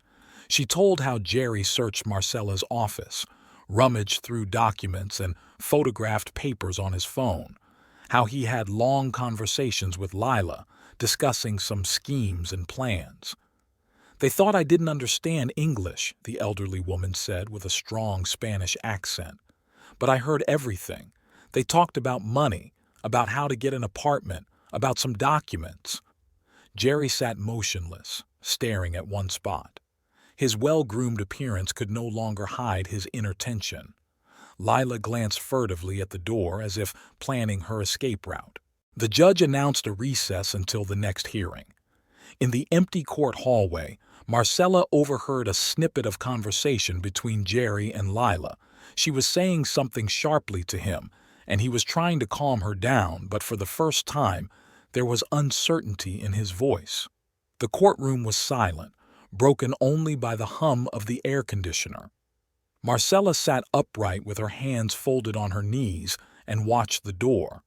She told how Jerry searched Marcella's office, rummaged through documents and photographed papers on his phone, how he had long conversations with Lila, discussing some schemes and plans. They thought I didn't understand English, the elderly woman said with a strong Spanish accent. But I heard everything. They talked about money, about how to get an apartment, about some documents. Jerry sat motionless, staring at one spot. His well-groomed appearance could no longer hide his inner tension. Lila glanced furtively at the door as if planning her escape route. The judge announced a recess until the next hearing. In the empty court hallway, Marcella overheard a snippet of conversation between Jerry and Lila. She was saying something sharply to him, and he was trying to calm her down, but for the first time, there was uncertainty in his voice. The courtroom was silent, broken only by the hum of the air conditioner. Marcella sat upright with her hands folded on her knees and watched the door.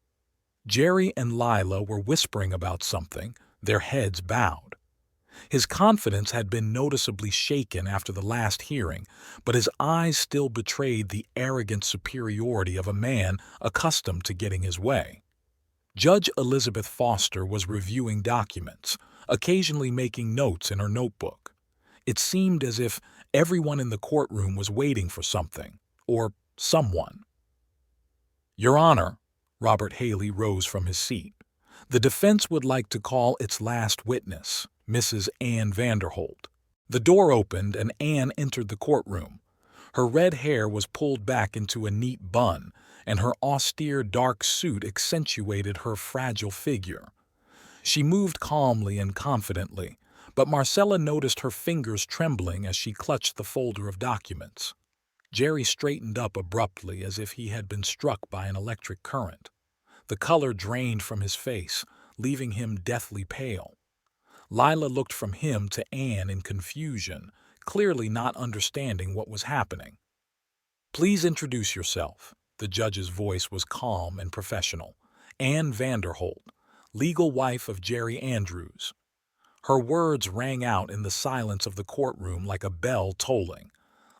Jerry and Lila were whispering about something, their heads bowed. His confidence had been noticeably shaken after the last hearing, but his eyes still betrayed the arrogant superiority of a man accustomed to getting his way. Judge Elizabeth Foster was reviewing documents, occasionally making notes in her notebook. It seemed as if everyone in the courtroom was waiting for something, or someone. Your Honor, Robert Haley rose from his seat. The defense would like to call its last witness, Mrs. Ann Vanderholt. The door opened and Ann entered the courtroom. Her red hair was pulled back into a neat bun, and her austere dark suit accentuated her fragile figure. She moved calmly and confidently, but Marcella noticed her fingers trembling as she clutched the folder of documents. Jerry straightened up abruptly as if he had been struck by an electric current. The color drained from his face, leaving him deathly pale. Lila looked from him to Ann in confusion, clearly not understanding what was happening. Please introduce yourself. The judge's voice was calm and professional. Ann Vanderholt, legal wife of Jerry Andrews. Her words rang out in the silence of the courtroom like a bell tolling.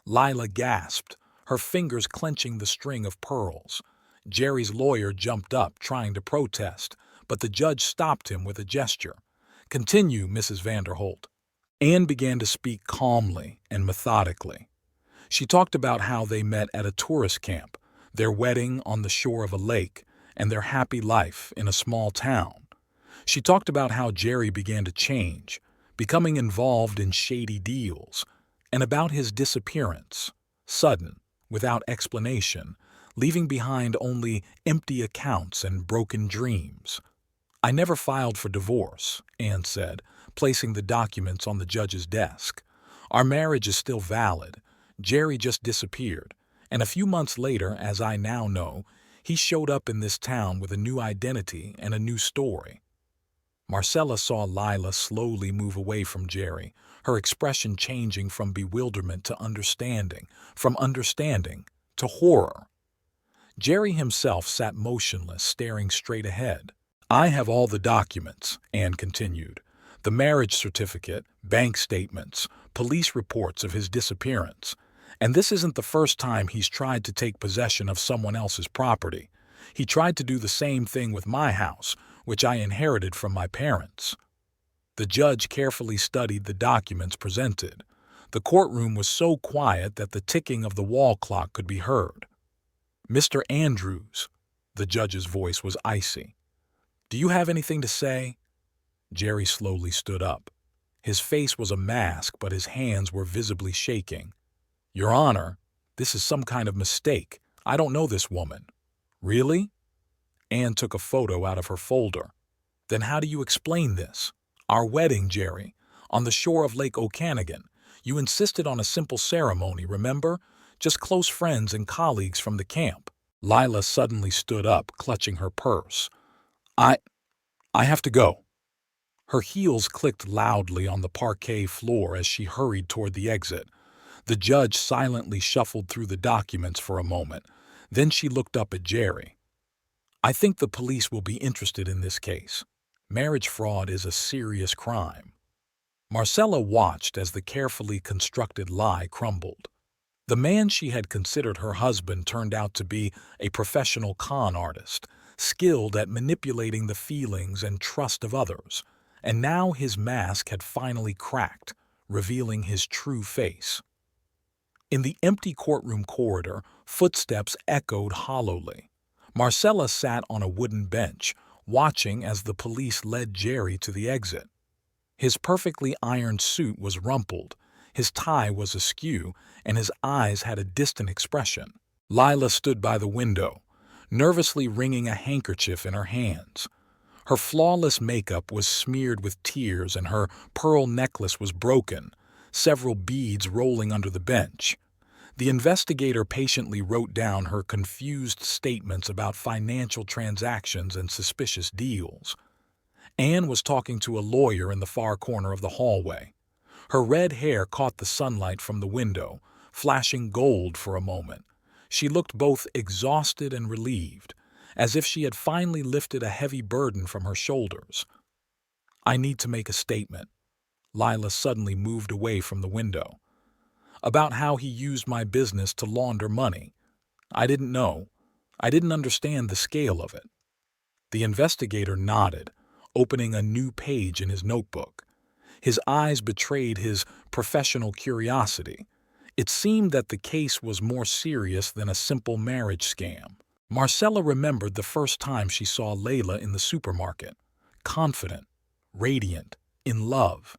Lila gasped, her fingers clenching the string of pearls. Jerry's lawyer jumped up, trying to protest, but the judge stopped him with a gesture. Continue, Mrs. Vanderholt. Ann began to speak calmly and methodically. She talked about how they met at a tourist camp, their wedding on the shore of a lake, and their happy life in a small town. She talked about how Jerry began to change, becoming involved in shady deals, and about his disappearance, sudden, without explanation, leaving behind only empty accounts and broken dreams. I never filed for divorce, Ann said, placing the documents on the judge's desk. Our marriage is still valid. Jerry just disappeared, and a few months later, as I now know, he showed up in this town with a new identity and a new story. Marcella saw Lila slowly move away from Jerry, her expression changing from bewilderment to understanding, from understanding to horror. Jerry himself sat motionless, staring straight ahead. I have all the documents, Ann continued. The marriage certificate, bank statements, police reports of his disappearance. And this isn't the first time he's tried to take possession of someone else's property. He tried to do the same thing with my house, which I inherited from my parents. The judge carefully studied the documents presented. The courtroom was so quiet that the ticking of the wall clock could be heard. Mr. Andrews, the judge's voice was icy. Do you have anything to say? Jerry slowly stood up. His face was a mask, but his hands were visibly shaking. Your Honor, this is some kind of mistake. I don't know this woman. Really? Anne took a photo out of her folder. Then how do you explain this? Our wedding, Jerry, on the shore of Lake Okanagan. You insisted on a simple ceremony, remember? Just close friends and colleagues from the camp. Lila suddenly stood up, clutching her purse. I have to go. Her heels clicked loudly on the parquet floor as she hurried toward the exit. The judge silently shuffled through the documents for a moment. Then she looked up at Jerry. I think the police will be interested in this case. Marriage fraud is a serious crime. Marcella watched as the carefully constructed lie crumbled. The man she had considered her husband turned out to be a professional con artist, skilled at manipulating the feelings and trust of others, and now his mask had finally cracked, revealing his true face. In the empty courtroom corridor, footsteps echoed hollowly. Marcella sat on a wooden bench, watching as the police led Jerry to the exit. His perfectly ironed suit was rumpled, his tie was askew, and his eyes had a distant expression. Lila stood by the window, nervously wringing a handkerchief in her hands. Her flawless makeup was smeared with tears and her pearl necklace was broken, several beads rolling under the bench. The investigator patiently wrote down her confused statements about financial transactions and suspicious deals. Anne was talking to a lawyer in the far corner of the hallway. Her red hair caught the sunlight from the window, flashing gold for a moment. She looked both exhausted and relieved, as if she had finally lifted a heavy burden from her shoulders. I need to make a statement. Lila suddenly moved away from the window. About how he used my business to launder money. I didn't know. I didn't understand the scale of it. The investigator nodded, opening a new page in his notebook. His eyes betrayed his professional curiosity. It seemed that the case was more serious than a simple marriage scam. Marcella remembered the first time she saw Layla in the supermarket. Confident, radiant, in love.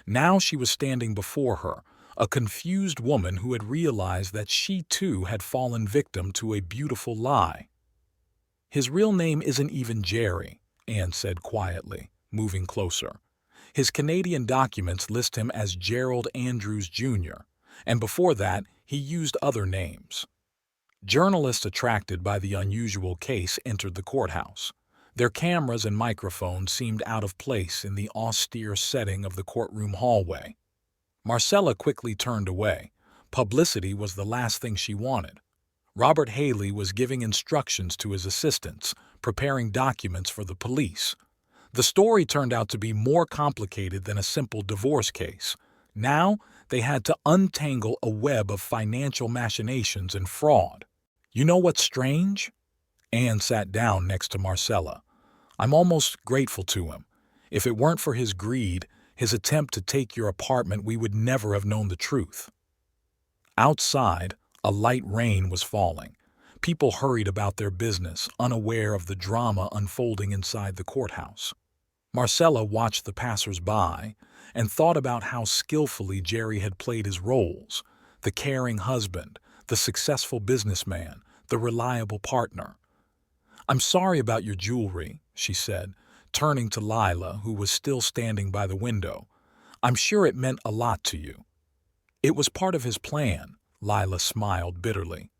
Now she was standing before her, a confused woman who had realized that she too had fallen victim to a beautiful lie. His real name isn't even Jerry, Anne said quietly, moving closer. His Canadian documents list him as Gerald Andrews Jr., and before that, he used other names. Journalists attracted by the unusual case entered the courthouse. Their cameras and microphones seemed out of place in the austere setting of the courtroom hallway. Marcella quickly turned away. Publicity was the last thing she wanted. Robert Haley was giving instructions to his assistants, preparing documents for the police. The story turned out to be more complicated than a simple divorce case. Now, they had to untangle a web of financial machinations and fraud. You know what's strange? Anne sat down next to Marcella. I'm almost grateful to him. If it weren't for his greed, his attempt to take your apartment, we would never have known the truth. Outside, a light rain was falling. People hurried about their business, unaware of the drama unfolding inside the courthouse. Marcella watched the passers-by and thought about how skillfully Jerry had played his roles: the caring husband, the successful businessman, the reliable partner. I'm sorry about your jewelry, she said, turning to Lila, who was still standing by the window. I'm sure it meant a lot to you. It was part of his plan, Lila smiled bitterly.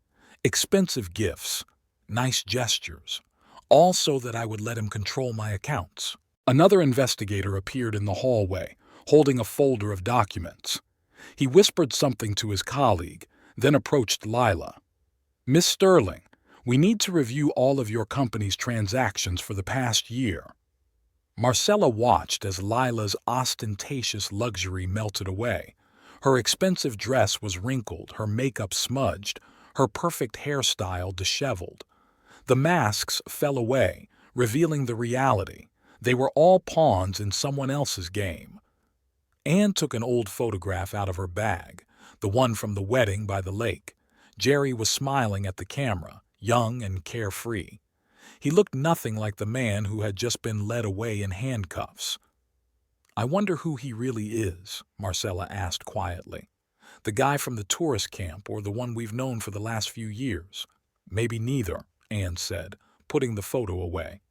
Expensive gifts, nice gestures, all so that I would let him control my accounts. Another investigator appeared in the hallway, holding a folder of documents. He whispered something to his colleague, then approached Lila. Miss Sterling, we need to review all of your company's transactions for the past year. Marcella watched as Lila's ostentatious luxury melted away. Her expensive dress was wrinkled, her makeup smudged, her perfect hairstyle disheveled. The masks fell away, revealing the reality. They were all pawns in someone else's game. Anne took an old photograph out of her bag, the one from the wedding by the lake. Jerry was smiling at the camera, young and carefree. He looked nothing like the man who had just been led away in handcuffs. "I wonder who he really is," Marcella asked quietly. "The guy from the tourist camp or the one we've known for the last few years?" "Maybe neither," Anne said, putting the photo away.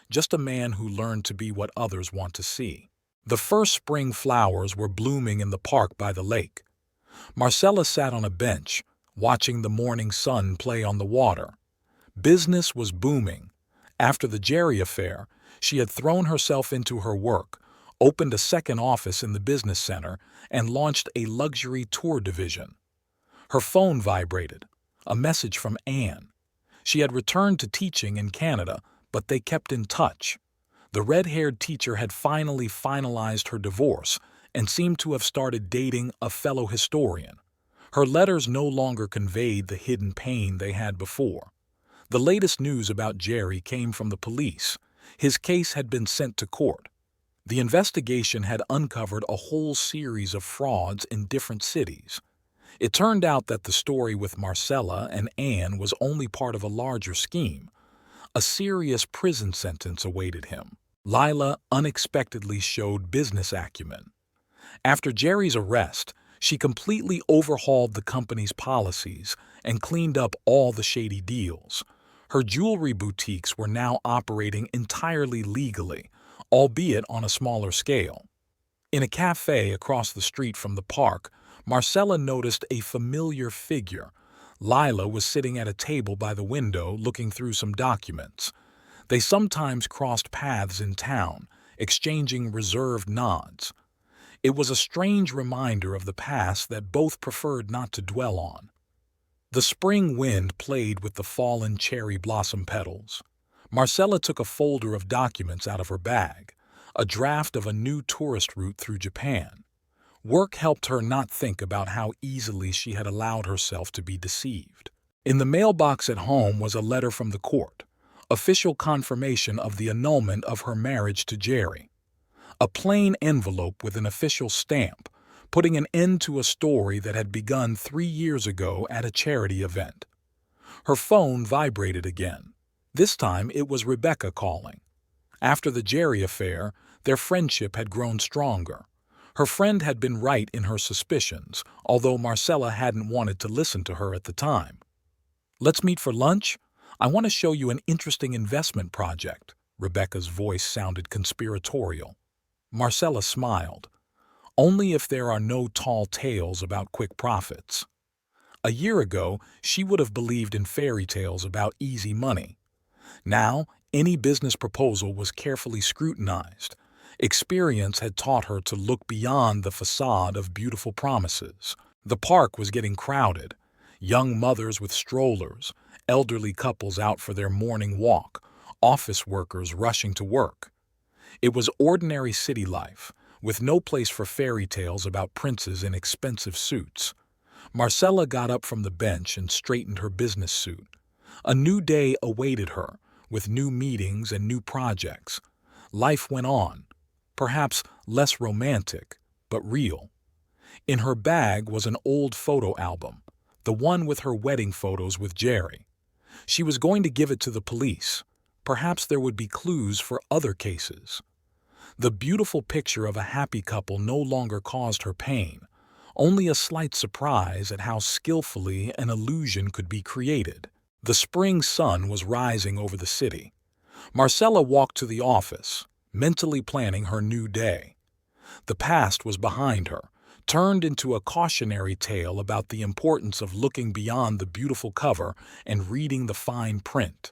"Just a man who learned to be what others want to see." The first spring flowers were blooming in the park by the lake. Marcella sat on a bench, watching the morning sun play on the water. Business was booming. After the Jerry affair, she had thrown herself into her work, opened a second office in the business center, and launched a luxury tour division. Her phone vibrated. A message from Anne. She had returned to teaching in Canada, but they kept in touch. The red-haired teacher had finally finalized her divorce and seemed to have started dating a fellow historian. Her letters no longer conveyed the hidden pain they had before. The latest news about Jerry came from the police. His case had been sent to court. The investigation had uncovered a whole series of frauds in different cities. It turned out that the story with Marcella and Anne was only part of a larger scheme. A serious prison sentence awaited him. Lila unexpectedly showed business acumen. After Jerry's arrest, she completely overhauled the company's policies and cleaned up all the shady deals. Her jewelry boutiques were now operating entirely legally, albeit on a smaller scale. In a cafe across the street from the park, Marcella noticed a familiar figure. Lila was sitting at a table by the window looking through some documents. They sometimes crossed paths in town, exchanging reserved nods. It was a strange reminder of the past that both preferred not to dwell on. The spring wind played with the fallen cherry blossom petals. Marcella took a folder of documents out of her bag, a draft of a new tourist route through Japan. Work helped her not think about how easily she had allowed herself to be deceived. In the mailbox at home was a letter from the court, official confirmation of the annulment of her marriage to Jerry. A plain envelope with an official stamp, putting an end to a story that had begun 3 years ago at a charity event. Her phone vibrated again. This time it was Rebecca calling. After the Jerry affair, their friendship had grown stronger. Her friend had been right in her suspicions, although Marcella hadn't wanted to listen to her at the time. "Let's meet for lunch? I want to show you an interesting investment project." Rebecca's voice sounded conspiratorial. Marcella smiled. "Only if there are no tall tales about quick profits." A year ago, she would have believed in fairy tales about easy money. Now, any business proposal was carefully scrutinized. Experience had taught her to look beyond the facade of beautiful promises. The park was getting crowded. Young mothers with strollers, elderly couples out for their morning walk, office workers rushing to work. It was ordinary city life, with no place for fairy tales about princes in expensive suits. Marcella got up from the bench and straightened her business suit. A new day awaited her, with new meetings and new projects. Life went on, perhaps less romantic, but real. In her bag was an old photo album, the one with her wedding photos with Jerry. She was going to give it to the police. Perhaps there would be clues for other cases. The beautiful picture of a happy couple no longer caused her pain, only a slight surprise at how skillfully an illusion could be created. The spring sun was rising over the city. Marcella walked to the office, mentally planning her new day. The past was behind her, turned into a cautionary tale about the importance of looking beyond the beautiful cover and reading the fine print.